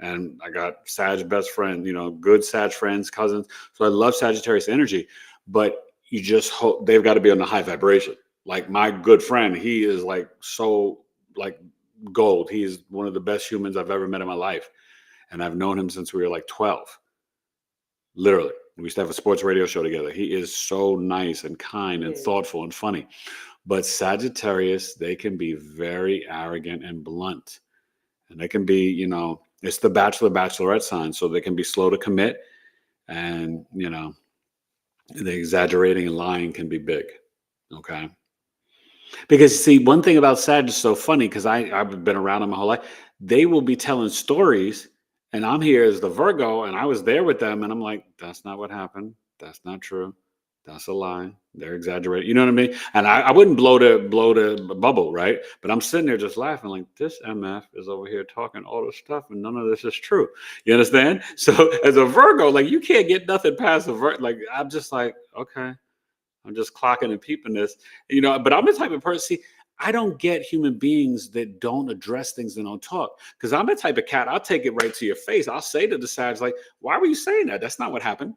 And I got Sag best friend, good Sag friends, cousins. So I love Sagittarius energy, but you just hope they've got to be on the high vibration. Like my good friend, he is so gold. He is one of the best humans I've ever met in my life. And I've known him since we were 12. Literally. We used to have a sports radio show together. He is so nice and kind and thoughtful and funny. But Sagittarius, they can be very arrogant and blunt. And they can be, it's the Bachelor, Bachelorette sign. So they can be slow to commit. And, the exaggerating and lying can be big. Okay. Because, see, one thing about Sag is so funny because I've been around them my whole life. They will be telling stories. And I'm here as the Virgo, and I was there with them, and I'm like, that's not what happened. That's not true. That's a lie. They're exaggerating. You know what I mean? And I wouldn't blow the bubble, right? But I'm sitting there just laughing, like this MF is over here talking all this stuff, and none of this is true. You understand? So as a Virgo, you can't get nothing past a Virgo. I'm just like, okay, I'm just clocking and peeping this, But I'm the type of person. See, I don't get human beings that don't address things and don't talk. Because I'm the type of cat, I'll take it right to your face. I'll say to the Sag, why were you saying that? That's not what happened.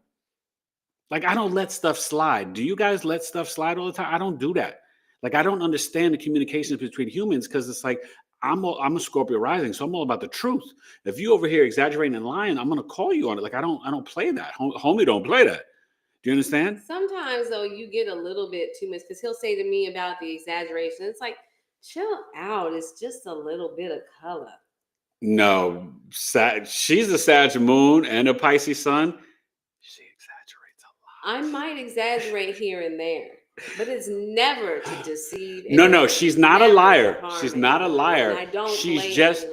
I don't let stuff slide. Do you guys let stuff slide all the time? I don't do that. I don't understand the communications between humans because it's I'm a Scorpio rising, so I'm all about the truth. If you over here exaggerating and lying, I'm gonna call you on it. I don't play that. Homie don't play that. Do you understand? Sometimes, though, you get a little bit too much because he'll say to me about the exaggeration. It's like, chill out. It's just a little bit of color. No, she's a Sag moon and a Pisces sun. She exaggerates a lot. I might exaggerate here and there, but it's never to deceive. No, she's not a liar. She's not a liar. I don't. She's just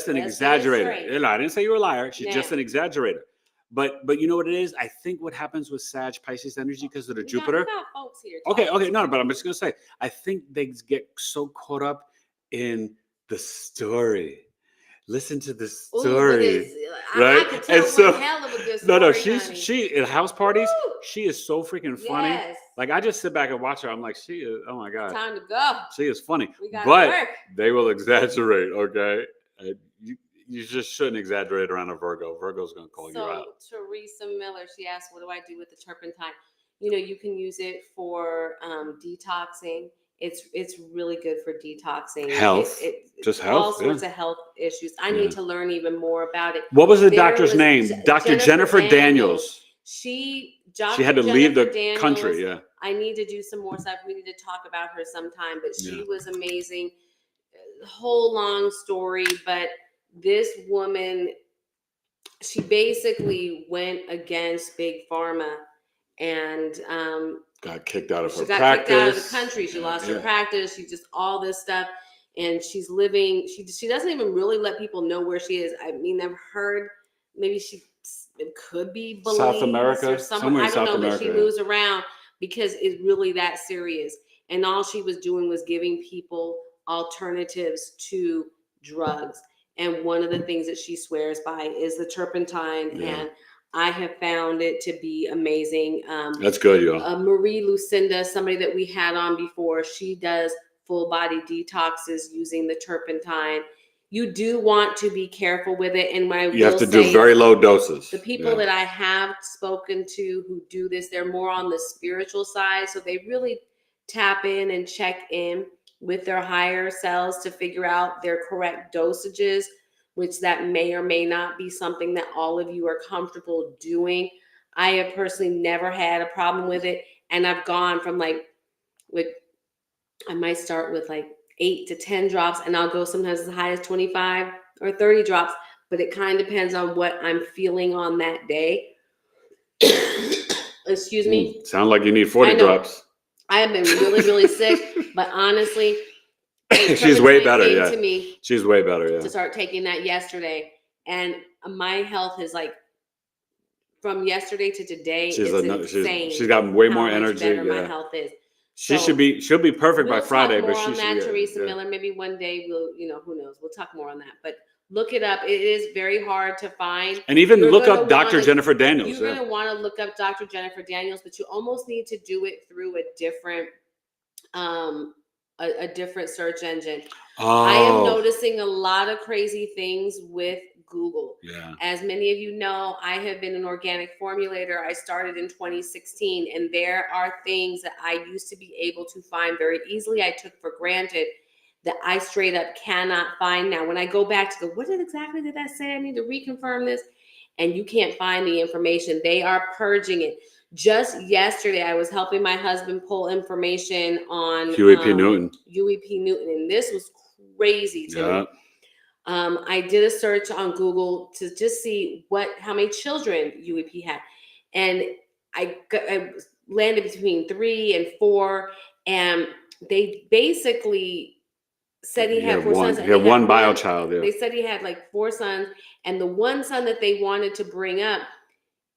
an exaggerator. I didn't say you were a liar. She's just an exaggerator. But you know what it is? I think what happens with Sag Pisces energy because of the Jupiter. We got folks here Okay, no, but I'm just gonna say I think they get so caught up in the story. Listen to the story, right? I could tell one hell of a good story. No, she at house parties. Woo! She is so freaking funny. Yes. I just sit back and watch her. I'm like, she is. Oh my god, time to go. She is funny, but they will exaggerate. Okay, you just shouldn't exaggerate around a Virgo. Virgo's gonna call you out. Teresa Miller, she asked, "What do I do with the turpentine?" You can use it for detoxing. It's really good for detoxing. Health. Just health. All sorts of health issues. I need to learn even more about it. What was the doctor's name? Dr. Jennifer Daniels. She had to leave the country. Yeah. I need to do some more stuff. We need to talk about her sometime. But she was amazing. Whole long story, but this woman, she basically went against Big Pharma and got kicked out of her practice. She got kicked out of the country. She lost her practice. She just all this stuff. And she's living, she doesn't even really let people know where she is. I mean, I've heard maybe it could be Belize South America, or somewhere in South America. But she moves around because it's really that serious. And all she was doing was giving people alternatives to drugs. And one of the things that she swears by is the turpentine. And I have found it to be amazing. That's good, y'all. Marie Lucinda, somebody that we had on before, she does full body detoxes using the turpentine. You do want to be careful with it. And you have to do very low doses. The people that I have spoken to who do this, they're more on the spiritual side. So they really tap in and check in. with their higher selves to figure out their correct dosages, which that may or may not be something that all of you are comfortable doing. I have personally never had a problem with it. And I've gone from I might start with 8 to 10 drops, and I'll go sometimes as high as 25 or 30 drops, but it kind of depends on what I'm feeling on that day. Excuse me. Sound like you need 40 drops. I have been really, really sick, but honestly, she's way better. Yeah, to me, she's way better. Yeah, to start taking that yesterday, and my health is from yesterday to today. It's insane. She's got way more energy. Better my health is. She'll be perfect by Friday. We'll talk more on that, Teresa Miller. Maybe one day we'll, who knows? We'll talk more on that. But look it up. It is very hard to find. And even look up Dr. Jennifer Daniels. You're going to want to look up Dr. Jennifer Daniels, but you almost need to do it through a different different search engine. I am noticing a lot of crazy things with Google. Yeah. As many of you know, I have been an organic formulator. I started in 2016, and there are things that I used to be able to find very easily. I took for granted that I straight up cannot find now. When I go back to what exactly did that say? I need to reconfirm this. And you can't find the information. They are purging it. Just yesterday, I was helping my husband pull information on UEP Newton. UEP Newton, and this was crazy to me. I did a search on Google to just see how many children UEP had, and I landed between 3 and 4, and they basically said he had 4 sons. He had one bio child. Yeah. They said he had 4 sons, and the one son that they wanted to bring up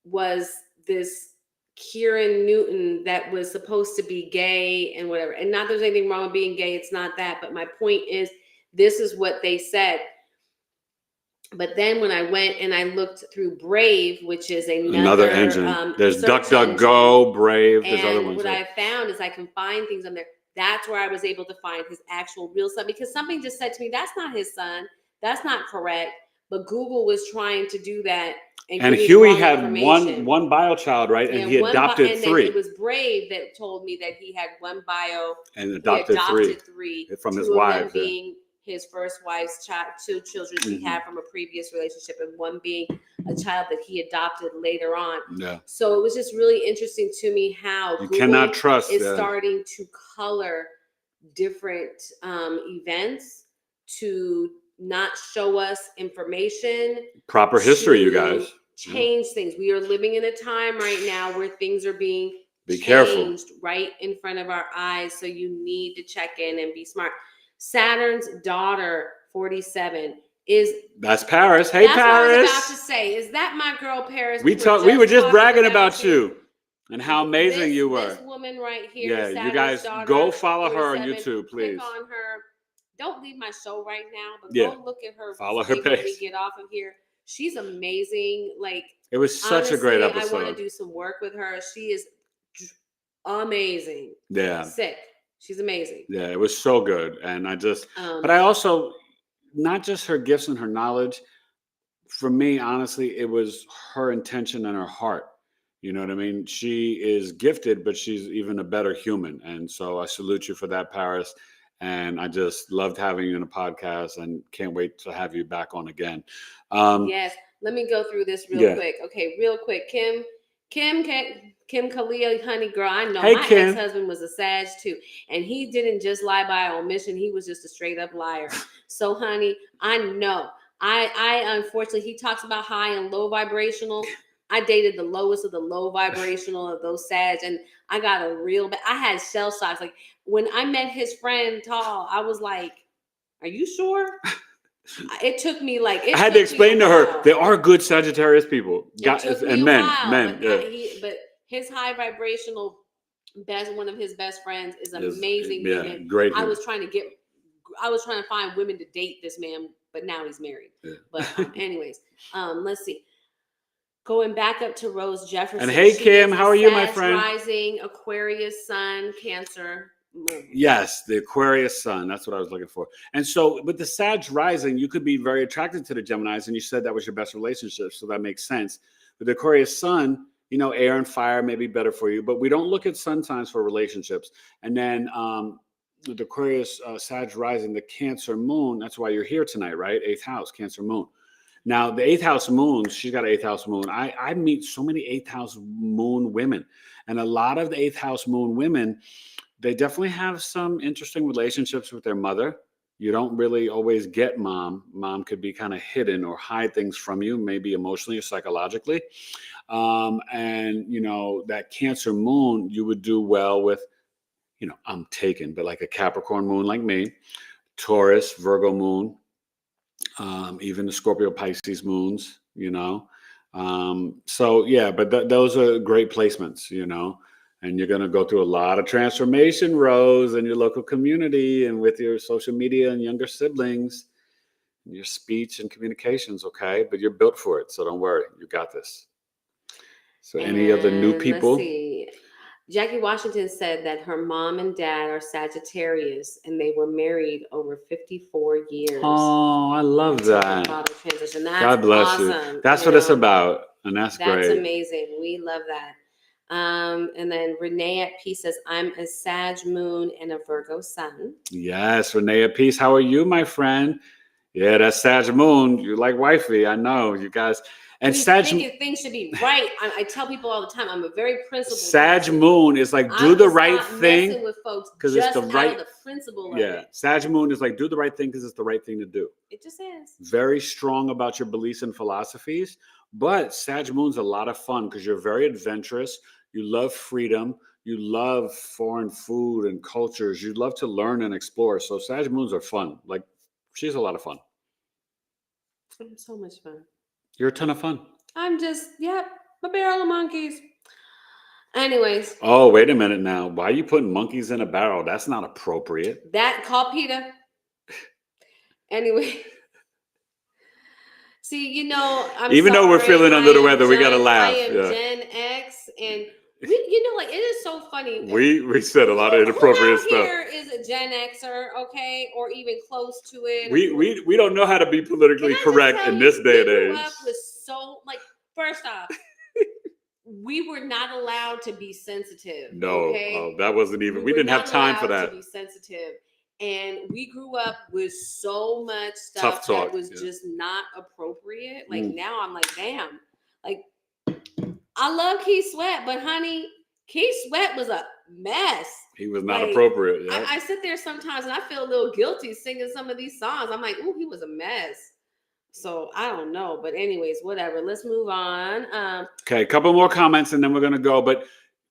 was this Kieran Newton that was supposed to be gay and whatever. And not there's anything wrong with being gay. It's not that. But my point is, this is what they said. But then when I went and I looked through Brave, which is another engine, there's DuckDuckGo, Brave, there's other ones. What I found is I can find things on there. That's where I was able to find his actual real son, because something just said to me, that's not his son. That's not correct. But Google was trying to do that. And Huey had one bio child, right? And he adopted 3. It was Brave that told me that he had one bio and adopted 3 from his wife. Being his first wife's child, 2 children he had from a previous relationship, and one being a child that he adopted later on. Yeah. So it was just really interesting to me how you cannot trust is starting to color different events to not show us information. Proper history, you guys. Change things. We are living in a time right now where things are being careful right in front of our eyes. So you need to check in and be smart. Saturn's daughter, 47, that's Paris. Hey, that's Paris. What I was about to say. Is that my girl, Paris? We were just bragging about you and how amazing you were. This woman right here. Yeah, Saturn's you guys daughter, go follow her on YouTube, please. Click on her. Don't leave my show right now, but go look at her. Follow her page. When we get off of here. She's amazing. It was such a great episode. I want to do some work with her. She is amazing. Yeah. Sick. She's amazing. Yeah, it was so good. And I just, but I also, not just her gifts and her knowledge. For me, honestly, it was her intention and her heart. You know what I mean? She is gifted, but she's even a better human. And so I salute you for that, Paris. And I just loved having you in a podcast and can't wait to have you back on again. Yes. Let me go through this real quick. Okay, real quick. Kim Khalil, honey girl, I know my ex-husband was a Sag too. And he didn't just lie by omission. He was just a straight up liar. So, honey, I know. I unfortunately, he talks about high and low vibrational. I dated the lowest of the low vibrational of those Sag, and I got a real bad. I had shell shocks. When I met his friend Tall, I was like, "Are you sure?" It took me I had to explain to her there are good Sagittarius people, and men. But his high vibrational one of his best friends is amazing. Yeah, great. I was trying to find women to date this man, but now he's married. Yeah. But anyways, let's see. Going back up to Rose Jefferson. And hey, Kim, how are you, my friend? Rising, Aquarius, Sun, Cancer. Yes, the Aquarius Sun. That's what I was looking for. And so with the Sag rising, you could be very attracted to the Geminis, and you said that was your best relationship, so that makes sense. With the Aquarius Sun, air and fire may be better for you, but we don't look at sun signs for relationships. And then the Aquarius Sag rising, the Cancer moon. That's why you're here tonight, right? 8th house, Cancer moon. Now, the 8th house moon, she's got an 8th house moon. I meet so many 8th house moon women. And a lot of the 8th house moon women, they definitely have some interesting relationships with their mother. You don't really always get mom. Mom could be kind of hidden or hide things from you, maybe emotionally or psychologically. And, you know, that Cancer moon, you would do well with, you know, I'm taken, but like a Capricorn moon like me, Taurus, Virgo moon, even the Scorpio Pisces moons, you know. So yeah, but those are great placements, you know, and you're going to go through a lot of transformation, Rose, in your local community and with your social media and younger siblings, and your speech and communications. Okay. But you're built for it. So don't worry. You got this. So any other new people? Let's see. Jackie Washington said that her mom and dad are Sagittarius and they were married over 54 years. Oh, I love that. Transition. That's God bless awesome. you. That's what it's about. And that's great. That's amazing. We love that. And then Renee at Peace says, I'm a Sag moon and a Virgo sun. Yes, Renee at Peace. How are you, my friend? Yeah, that's Sag moon. You're like wifey. I know, you guys. And Sag thinking things should be right. I tell people all the time, I'm a very principled Sag person. Moon is like do the right thing with folks because it's the right. The principle yeah, of it. Sag Moon is like do the right thing because it's the right thing to do. It just is. Very strong about your beliefs and philosophies, but Sag Moon's a lot of fun because you're very adventurous. You love freedom. You love foreign food and cultures. You love to learn and explore. So Sag Moons are fun. Like she's a lot of fun. I'm so much fun. You're a ton of fun. I'm just, a barrel of monkeys. Anyways. Oh, wait a minute now. Why are you putting monkeys in a barrel? That's not appropriate. Call PETA. Anyway. See, you know, Even though we're feeling under the weather, we got to laugh. I am Gen X, and you know, like it is so funny. We said a lot of inappropriate stuff. Here is a Gen Xer, okay, or even close to it. We don't know how to be politically correct in this day and age. First off, we were not allowed to be sensitive. No, okay? That wasn't even. We didn't have time for that. To be sensitive, and we grew up with so much stuff that was just not appropriate. Like now, I'm like, damn, like. I love Keith Sweat, but honey, Keith Sweat was a mess. He was not appropriate. Yeah. I sit there sometimes and I feel a little guilty singing some of these songs. I'm like, ooh, he was a mess. So I don't know. But anyways, whatever. Let's move on. Okay, a couple more comments and then we're going to go. But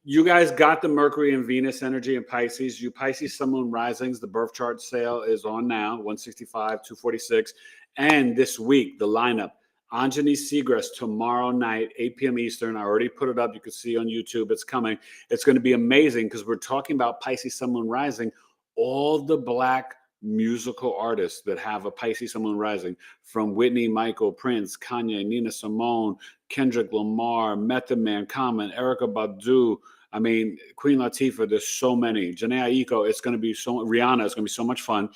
you guys got the Mercury and Venus energy in Pisces. You Pisces Sun Moon Risings, the birth chart sale is on now, 165, 246. And this week, the lineup. Anjani Seagrass tomorrow night, 8 p.m. Eastern. I already put it up. You can see on YouTube. It's coming. It's going to be amazing because we're talking about Pisces Sun Moon Rising. All the Black musical artists that have a Pisces Sun Moon Rising, from Whitney, Michael, Prince, Kanye, Nina Simone, Kendrick Lamar, Method Man, Common, Erykah Badu. I mean, Queen Latifah. There's so many. Janae Aiko. It's going to be Rihanna. It's going to be so much fun.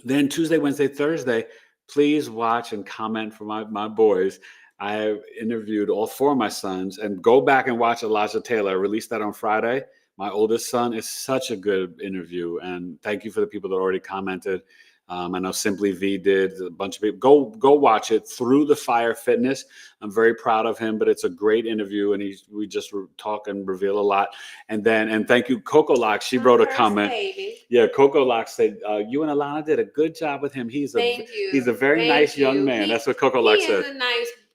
Then Tuesday, Wednesday, Thursday. Please watch and comment for my boys. I have interviewed all 4 of my sons, and go back and watch Elijah Taylor. I released that on Friday. My oldest son is such a good interview, and thank you for the people that already commented. I know Simply V did, a bunch of people. Go watch it. Through the Fire Fitness. I'm very proud of him, but it's a great interview, and we just talk and reveal a lot. And thank you, Coco Lock. She wrote a comment. Baby. Yeah, Coco Lock said you and Alana did a good job with him. He's a very nice young man. That's what Coco Lock said.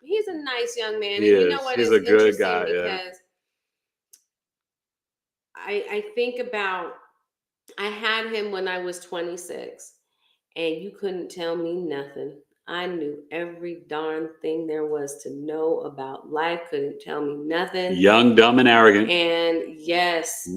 He's a nice young man. He and is. You know what? He's it's a good interesting guy. Because yeah. I think about, I had him when I was 26. And you couldn't tell me nothing. I knew every darn thing there was to know about life. Couldn't tell me nothing. Young, dumb, and arrogant. And yes.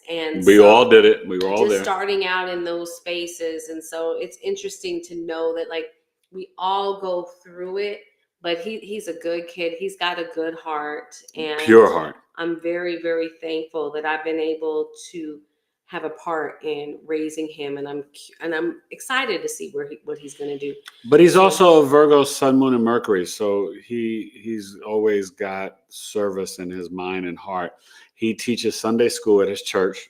And we all did it. We were all there. Starting out in those spaces. And so it's interesting to know that like we all go through it, but he's a good kid. He's got a good heart. And pure heart. I'm very, very thankful that I've been able to have a part in raising him, and I'm excited to see what he's going to do. But he's also a Virgo, Sun, Moon, and Mercury, so he's always got service in his mind and heart. He teaches Sunday school at his church.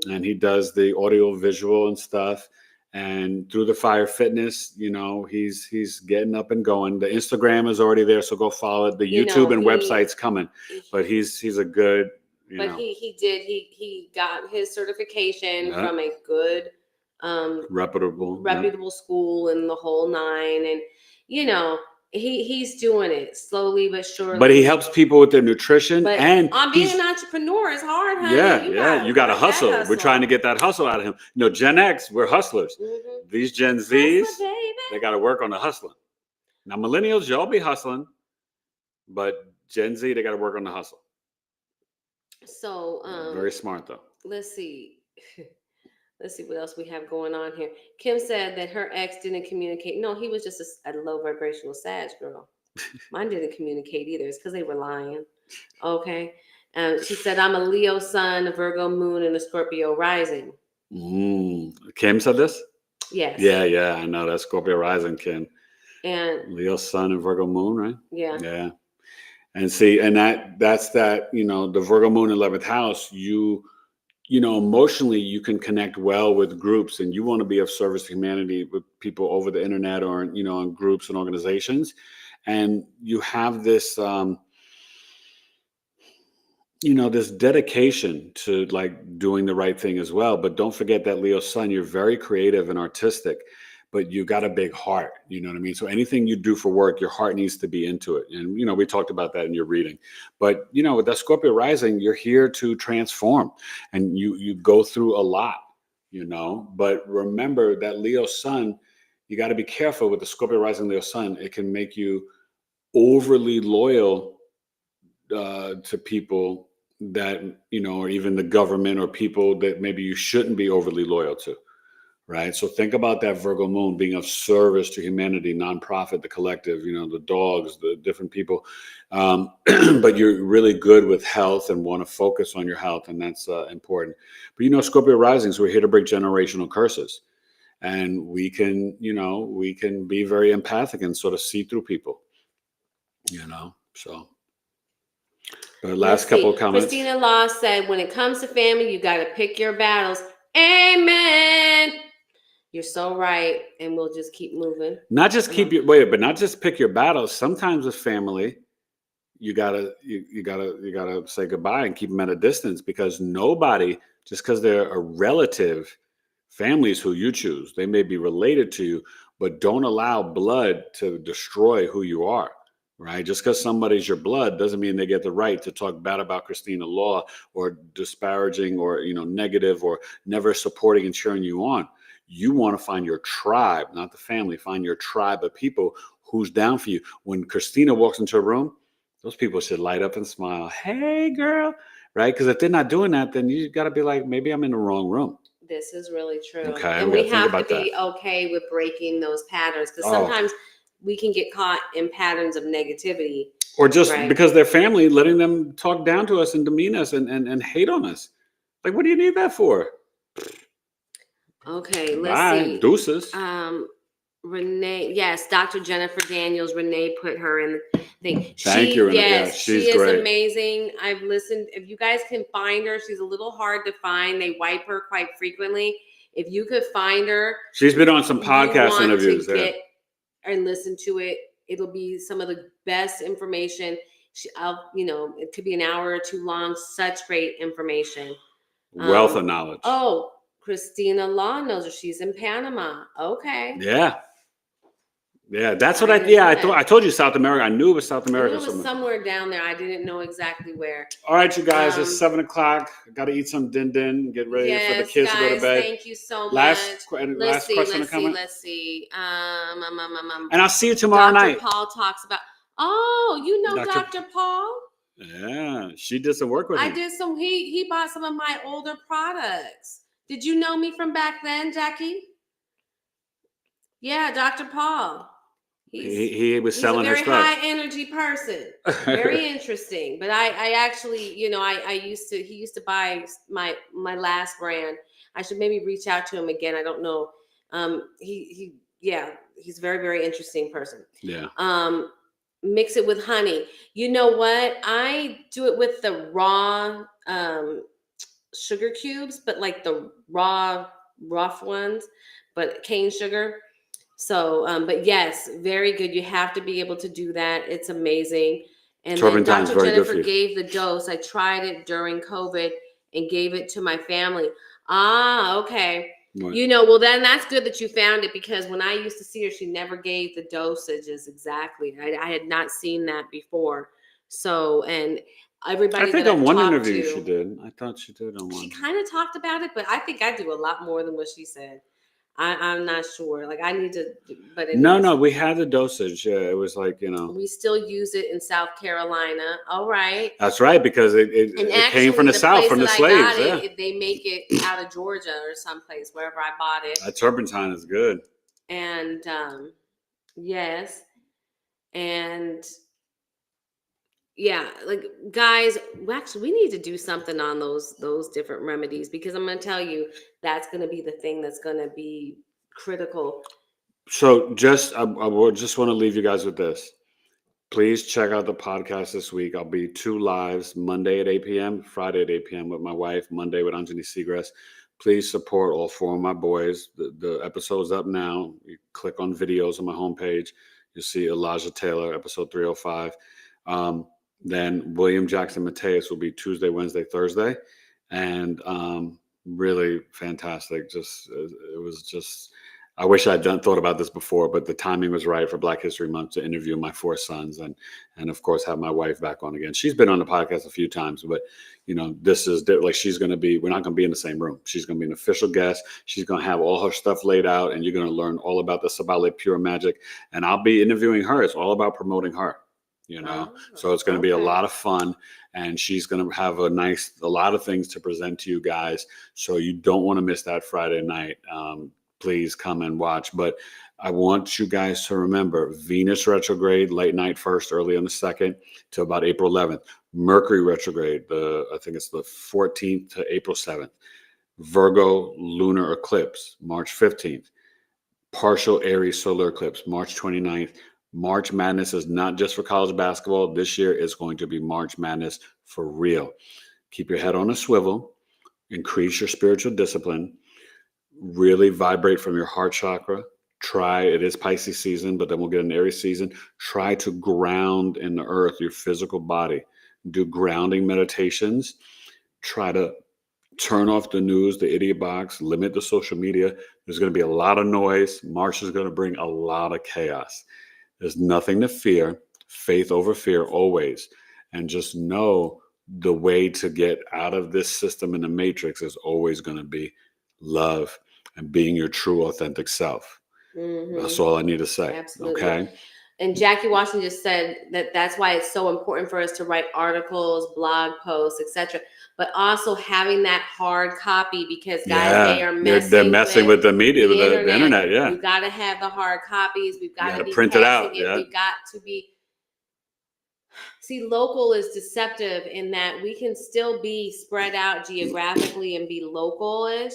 and he does the audio visual and stuff. And through the Fire Fitness, he's getting up and going. The Instagram is already there, so go follow it. The YouTube and website's coming, but he's a good. He got his certification from a good, reputable school and the whole nine, and he's doing it slowly but surely. But he helps people with their nutrition, and being an entrepreneur is hard, honey. You got to hustle. We're trying to get that hustle out of him. Gen X, we're hustlers. These Gen Zs, they got to work on the hustling. Now, millennials, y'all be hustling, but Gen Z, they got to work on the hustle. So, very smart though. Let's see what else we have going on here. Kim said that her ex didn't communicate. No, he was just a low vibrational Sag girl. Mine didn't communicate either. It's because they were lying. Okay. She said, I'm a Leo sun, a Virgo moon, and a Scorpio rising. Kim said this? Yes. Yeah. I know that's Scorpio rising, Kim. And Leo sun and Virgo moon, right? Yeah. Yeah. And see, and that's the Virgo moon 11th house, emotionally you can connect well with groups, and you want to be of service to humanity with people over the internet or, in groups and organizations. And you have this, this dedication to like doing the right thing as well. But don't forget that Leo sun, you're very creative and artistic, but you got a big heart, you know what I mean? So anything you do for work, your heart needs to be into it. And, we talked about that in your reading. But, with that Scorpio rising, you're here to transform, and you go through a lot, But remember that Leo sun, you got to be careful with the Scorpio rising Leo sun. It can make you overly loyal to people that, or even the government or people that maybe you shouldn't be overly loyal to. Right. So think about that Virgo moon being of service to humanity, nonprofit, the collective, the dogs, the different people. But you're really good with health and want to focus on your health. And that's important. But, Scorpio rising, so we're here to break generational curses. And we can be very empathic and sort of see through people, so. But last couple of comments. Christina Law said, when it comes to family, you got to pick your battles. Amen. You're so right, and we'll just keep moving. Not just but not just pick your battles. Sometimes with family, you gotta say goodbye and keep them at a distance, because nobody, just because they're a relative, families who you choose, they may be related to you, but don't allow blood to destroy who you are. Right? Just because somebody's your blood doesn't mean they get the right to talk bad about Christina Law or disparaging or negative or never supporting and cheering you on. You want to find your tribe, not the family. Find your tribe of people who's down for you. When Christina walks into a room, those people should light up and smile. Hey, girl. Right? Because if they're not doing that, then you got to be like, maybe I'm in the wrong room. This is really true. Okay, and we have to be okay with breaking those patterns, because sometimes we can get caught in patterns of negativity. Or just because they're family, letting them talk down to us and demean us and hate on us. Like, what do you need that for? Okay, let's see. Deuces. Renee, yes, Dr. Jennifer Daniels. Renee put her in the thing. Thank you, Renee. Yes, she's she is great. amazing. I've listened. If you guys can find her, she's a little hard to find. They wipe her quite frequently. If you could find her, she's been on some podcast interviews. And listen to it. It'll be some of the best information. It could be an hour or two long. Such great information. Wealth of knowledge. Oh, Christina Law knows her. She's in Panama. Okay. Yeah, that's what I told you South America. I knew it was South America. It was somewhere down there. I didn't know exactly where. All right, you guys, it's 7:00. I got to eat some din. Get ready for the kids to go to bed. Thank you so much. Last question or comment? Let's see. And I'll see you tomorrow night. Dr. Paul talks about. Oh, you know Dr. Paul? Yeah, she did some work with him. I did some. He bought some of my older products. Did you know me from back then, Jackie? Yeah, Dr. Paul. He was selling her stuff. He's a very high energy person. Very interesting. But I actually, he used to buy my last brand. I should maybe reach out to him again. I don't know. He's a very, very interesting person. Yeah. Mix it with honey. You know what? I do it with the raw sugar cubes, but like the rough ones, but cane sugar. So, but yes, very good. You have to be able to do that. It's amazing. And then Turpentine is Dr. very good for Jennifer you. gave the dose. I tried it during COVID and gave it to my family. Ah, okay. Right. You know, well, then that's good that you found it, because when I used to see her, she never gave the dosages exactly. I had not seen that before. So, and everybody I think that on I've one talked interview to, she did. I thought she did on she one. kind of talked about it, but I think I do a lot more than what she said. I'm not sure. Like I need to, but anyways. No, we had the dosage. Yeah, it was like, you know. We still use it in South Carolina. All right. That's right, because And it actually, came from the South, place from the that I slaves. got Yeah. it, they make it out of Georgia or someplace, wherever I bought it. That turpentine is good. And yes. And yeah, like guys, we need to do something on those different remedies, because I'm gonna tell you that's gonna be the thing that's gonna be critical. So I would just want to leave you guys with this. Please check out the podcast this week. I'll be 2 lives, Monday at 8 p.m., Friday at 8 p.m. with my wife, Monday with Anjani Seagrass. Please support all 4 of my boys. The episode's up now. You click on videos on my homepage. You'll see Elijah Taylor, episode 305. Then William Jackson Mateus will be Tuesday, Wednesday, Thursday. And really fantastic. It was just... I wish I'd thought about this before, but the timing was right for Black History Month to interview my 4 sons and of course have my wife back on again. She's been on the podcast a few times, but you know, this is like, she's going to be, we're not going to be in the same room. She's going to be an official guest. She's going to have all her stuff laid out, and you're going to learn all about the Sabale Pure Magic. And I'll be interviewing her. It's all about promoting her, you know? So it's going to be a lot of fun, and she's going to have a lot of things to present to you guys. So you don't want to miss that Friday night. Please come and watch. But I want you guys to remember Venus retrograde, late night 1st, early on the 2nd to about April 11th. Mercury retrograde, I think it's the 14th to April 7th. Virgo lunar eclipse, March 15th. Partial Aries solar eclipse, March 29th. March Madness is not just for college basketball. This year is going to be March Madness for real. Keep your head on a swivel. Increase your spiritual discipline. Really vibrate from your heart chakra. It is Pisces season, but then we'll get an Aries season. Try to ground in the earth, your physical body. Do grounding meditations. Try to turn off the news, the idiot box, limit the social media. There's going to be a lot of noise. March is going to bring a lot of chaos. There's nothing to fear. Faith over fear always. And just know the way to get out of this system in the matrix is always going to be love and being your true, authentic self. That's all I need to say. Absolutely. Okay. And Jackie Washington just said that's why it's so important for us to write articles, blog posts, etc. But also having that hard copy, because guys, they're messing with the media, with the internet. Yeah. We've got to have the hard copies. We've got to be print it out. Yeah. We've got to be. See, local is deceptive in that we can still be spread out geographically and be local-ish,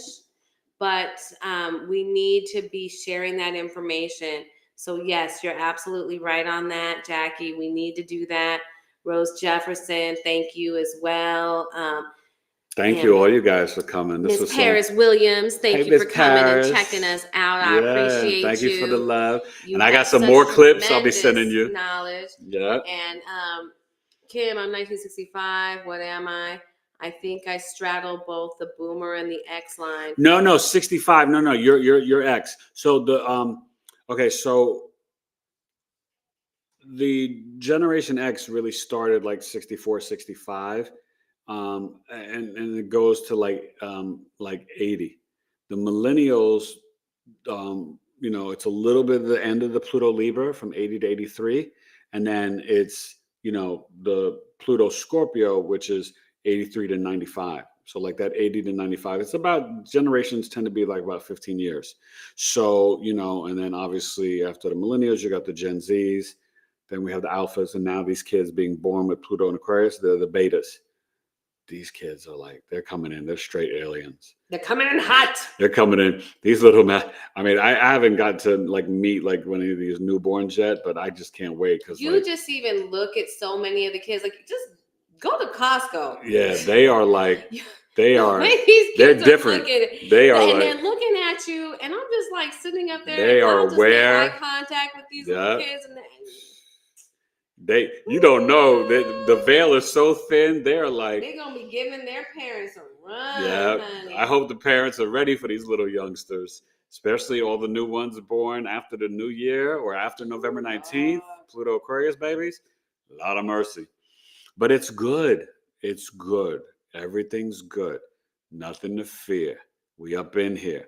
but we need to be sharing that information. So yes, you're absolutely right on that, Jackie. We need to do that. Rose Jefferson, thank you as well. Thank you, all you guys, for coming. Miss Paris Williams, thank you for coming and checking us out. I appreciate you. Thank you for the love. You and I got some more clips I'll be sending you. Knowledge. Yeah. And Kim, I'm 1965. What am I? I think I straddle both the boomer and the X line. No, 65. No, you're X. So so the Generation X really started like 64, 65. And it goes to like 80. The millennials, it's a little bit of the end of the Pluto Libra from 80 to 83. And then it's, the Pluto Scorpio, which is 83 to 95. So like that 80 to 95, it's about, generations tend to be like about 15 years. So, and then obviously after the millennials, you got the Gen Zs, then we have the alphas, and now these kids being born with Pluto and Aquarius, they're the betas. These kids are like, they're coming in, they're straight aliens. They're coming in hot. They're coming in. These little men, I mean, I haven't got to like meet like one of these newborns yet, but I just can't wait. Because just even look at so many of the kids, like just go to Costco. Yeah, they are like, The are. way these They're kids are different. looking, They are and like. they're looking at you, and I'm just like sitting up there. They and are I'll just aware. make eye contact with these little kids, and you don't know that the veil is so thin. They're like, they're gonna be giving their parents a run. yeah. Honey. I hope the parents are ready for these little youngsters, especially all the new ones born after the new year or after November 19th. Pluto Aquarius babies, a lot of mercy. But it's good. It's good. Everything's good. Nothing to fear. We up in here.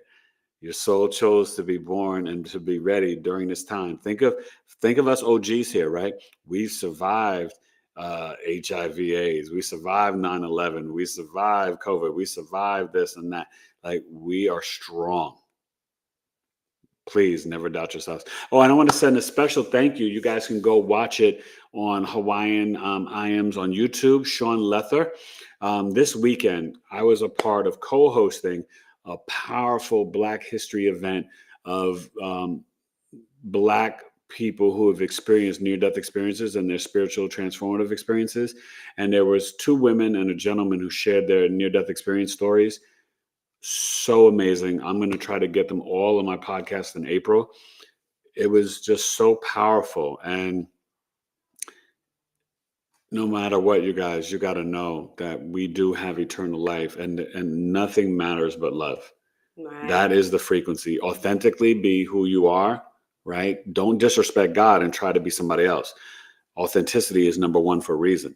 Your soul chose to be born and to be ready during this time. Think of us OGs here, right? We survived HIV/AIDS. We survived 9/11. We survived COVID. We survived this and that. Like, we are strong. Please never doubt yourselves. Oh, and I want to send a special thank you. You guys can go watch it on Hawaiian IAMs on YouTube. Sean Lether. This weekend, I was a part of co-hosting a powerful Black history event of Black people who have experienced near-death experiences and their spiritual transformative experiences. And there was 2 women and a gentleman who shared their near-death experience stories. So amazing. I'm going to try to get them all on my podcast in April. It was just so powerful. And no matter what, you guys, you got to know that we do have eternal life, and nothing matters but love. Right. That is the frequency. Authentically be who you are, right? Don't disrespect God and try to be somebody else. Authenticity is number 1 for a reason.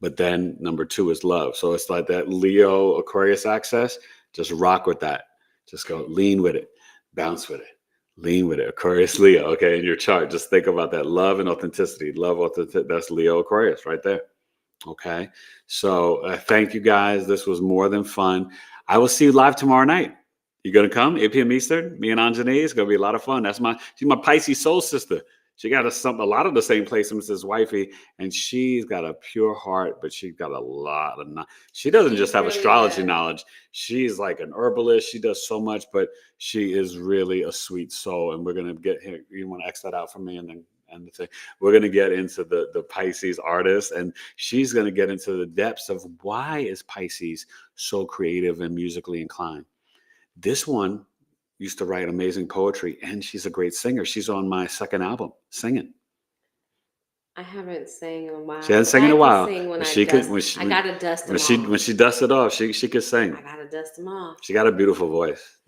But then number 2 is love. So it's like that Leo Aquarius access. Just rock with that. Just go lean with it, bounce with it, lean with it. Aquarius, Leo, okay, in your chart. Just think about that love and authenticity. That's Leo Aquarius right there. Okay. So thank you guys. This was more than fun. I will see you live tomorrow night. You gonna come? 8 p.m. Eastern? Me and Anjani. It's gonna be a lot of fun. She's my Pisces soul sister. She got a lot of the same placements as wifey, and she's got a pure heart, but she's got a lot of she doesn't just have astrology knowledge. She's like an herbalist. She does so much, but she is really a sweet soul. And we're gonna get here. You want to X that out for me, and then the thing. We're gonna get into the Pisces artist, and she's gonna get into the depths of why is Pisces so creative and musically inclined. This one used to write amazing poetry, and she's a great singer. She's on my 2nd album singing. I haven't sang in a while. She hasn't sang in a while. I gotta dust them off. When she dusts it off, she could sing. I gotta dust them off. She got a beautiful voice.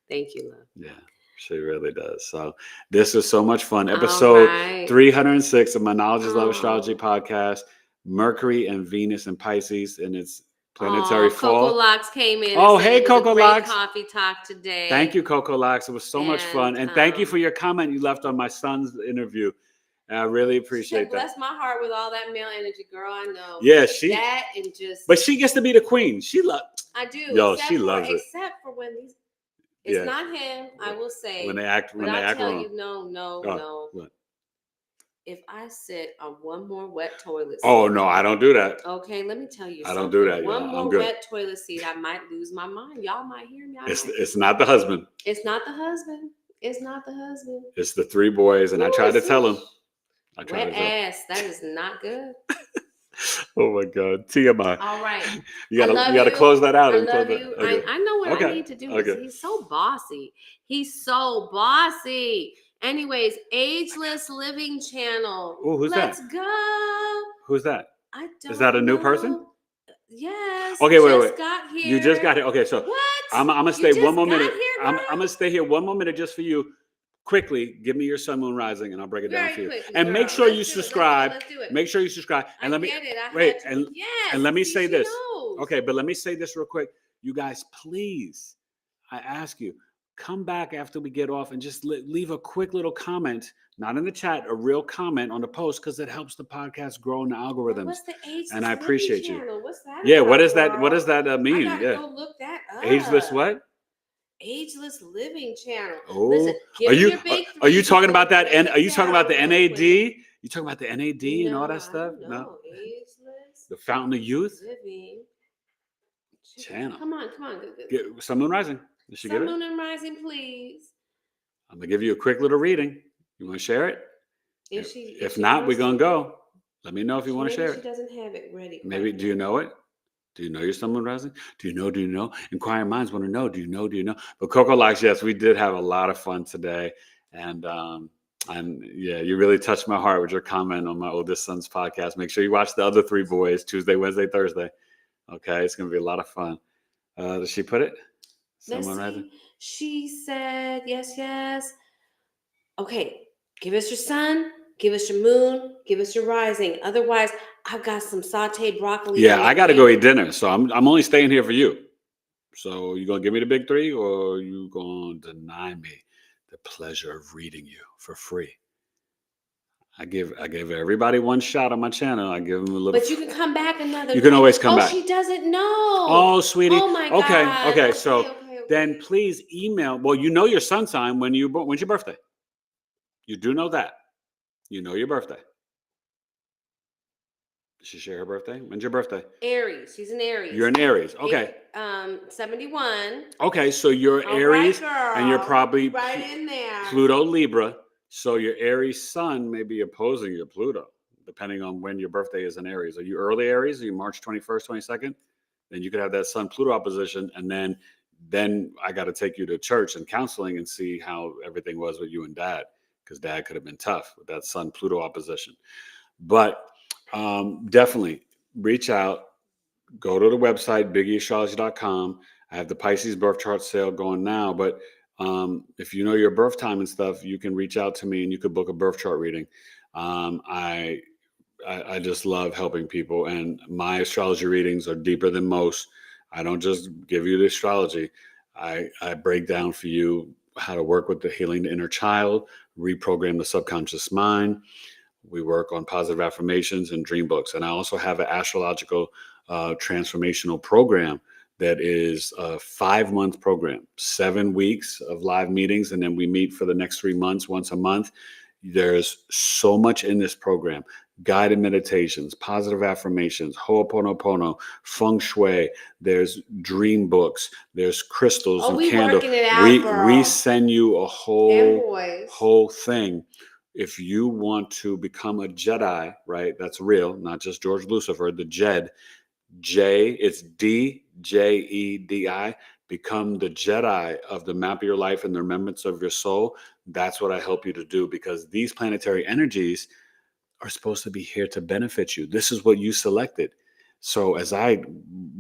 Thank you, love. Yeah, she really does. So this was so much fun. Episode 306 of my Knowledge is Love Astrology podcast. Mercury and Venus and Pisces, and it's planetary fall. Coco Locks came in. Oh, hey, Coco Locks. Coffee talk today. Thank you, Coco Locks. It was so much fun. And thank you for your comment you left on my son's interview. I really appreciate that. Bless my heart with all that male energy, girl. I know. Yeah, But she gets to be the queen. I do. She loves it. Except for when these. It's not him. I will say. When they act wrong. You, no. What? If I sit on one more wet toilet seat. Oh, no, I don't do that. Okay, let me tell you something. I don't do that. One more wet toilet seat, I might lose my mind. Y'all might hear me. It's not the husband. It's not the husband. It's not the husband. It's the 3 boys, and I tried to tell them. Wet ass. That is not good. Oh my God, TMI. All right, you gotta close that out. I love you. Okay. I know what I need to do. Okay. He's so bossy. He's so bossy. Anyways, Ageless Living Channel. Oh, who's that? Let's go. Who's that? I don't Is that a new know. person? Yes. Okay, wait. Got here. You just got here. Okay, so what? I'm gonna stay one more minute. Here, I'm gonna stay here one more minute just for you. Quickly, give me your sun, moon, rising, and I'll break it down for you. And make sure you subscribe. Let's do it. Make sure you subscribe. And let me and let me say this. Okay, but let me say this real quick. You guys, please, I ask you, come back after we get off and just leave a quick little comment, not in the chat, a real comment on the post, because it helps the podcast grow in the algorithms. What's the Ageless and I appreciate Living you. Channel? What's that? Yeah, what is that? What does that mean? I gotta go look that up. Ageless what? Ageless Living Channel. Oh, listen, are you talking about that? And are you talking about the NAD? You talking about the NAD and all that stuff? No. Ageless. The Fountain of Youth Living Channel. Come on. Sun, Moon, Rising. Did she get it? Sun, Moon, and Rising, please. I'm gonna give you a quick little reading. You want to share it? If not, we're gonna go. Let me know if you want to share it. She doesn't have it ready. Maybe. Do you know it? Do you know your sun, moon, rising? Do you know? Do you know? Inquiring minds want to know. Do you know? Do you know? But Coco likes, yes, we did have a lot of fun today. And yeah, you really touched my heart with your comment on my oldest son's podcast. Make sure you watch the other 3 boys, Tuesday, Wednesday, Thursday. Okay, it's going to be a lot of fun. Does she put it? Let's Sun, moon, see. rising? She said, yes. Okay, give us your sun, give us your moon, give us your rising. Otherwise, I've got some sauteed broccoli. Yeah, I got to go eat dinner. So I'm only staying here for you. So you going to give me the big 3 or you going to deny me the pleasure of reading you for free? I give everybody one shot on my channel. I give them a little. But you can come back another. You can always come back. Oh, she doesn't know. Oh, sweetie. Oh my Okay, God. okay. So Okay. then please email. Well, you know your sun sign when's your birthday. You do know that. You know your birthday. Did she share her birthday? When's your birthday? Aries. She's an Aries. You're an Aries. Okay. 71. Okay, so you're Aries, and you're probably right in there. Pluto Libra. So your Aries sun may be opposing your Pluto, depending on when your birthday is in Aries. Are you early Aries? Are you March 21st, 22nd? Then you could have that sun Pluto opposition, and then I got to take you to church and counseling and see how everything was with you and Dad, because Dad could have been tough with that sun Pluto opposition. But definitely reach out. Go to the website, BigEAstro.com. I have the Pisces birth chart sale going now, but if you know your birth time and stuff, you can reach out to me and you could book a birth chart reading. I just love helping people, and my astrology readings are deeper than most. I don't just give you the astrology. I break down for you how to work with the healing the inner child, reprogram the subconscious mind. We work on positive affirmations and dream books. And I also have an astrological transformational program that is a 5-month program, 7 weeks of live meetings. And then we meet for the next 3 months, once a month. There's so much in this program: guided meditations, positive affirmations, Ho'oponopono, feng shui. There's dream books. There's crystals and candles. We send you a whole thing. If you want to become a Jedi, right? That's real, not just George Lucifer, the Jed. It's DJEDI. Become the Jedi of the map of your life and the remembrance of your soul. That's what I help you to do, because these planetary energies are supposed to be here to benefit you. This is what you selected. So as I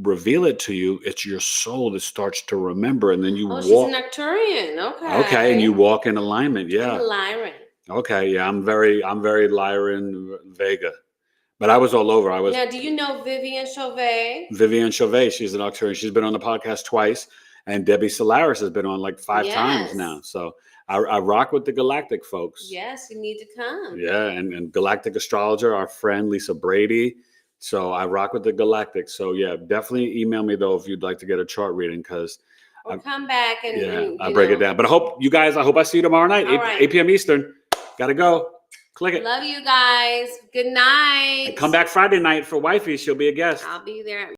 reveal it to you, it's your soul that starts to remember, and then you walk. She's an Arcturian. Okay, and you walk in alignment. Yeah. I'm a Lyran. Okay, yeah, I'm very Lyran Vega, but I was all over. Now, do you know Vivian Chauvet? Vivian Chauvet, she's an Arcturian. She's been on the podcast twice, and Debbie Solaris has been on like 5 times now. So I rock with the galactic folks. Yes, you need to come. Yeah, and galactic astrologer, our friend Lisa Brady. So I rock with the galactic. So yeah, definitely email me though if you'd like to get a chart reading, because Or come back and I break it down. But I hope I see you tomorrow night, 8 p.m. Eastern. Gotta go. Click it. Love you guys. Good night. And come back Friday night for Wifey. She'll be a guest. I'll be there.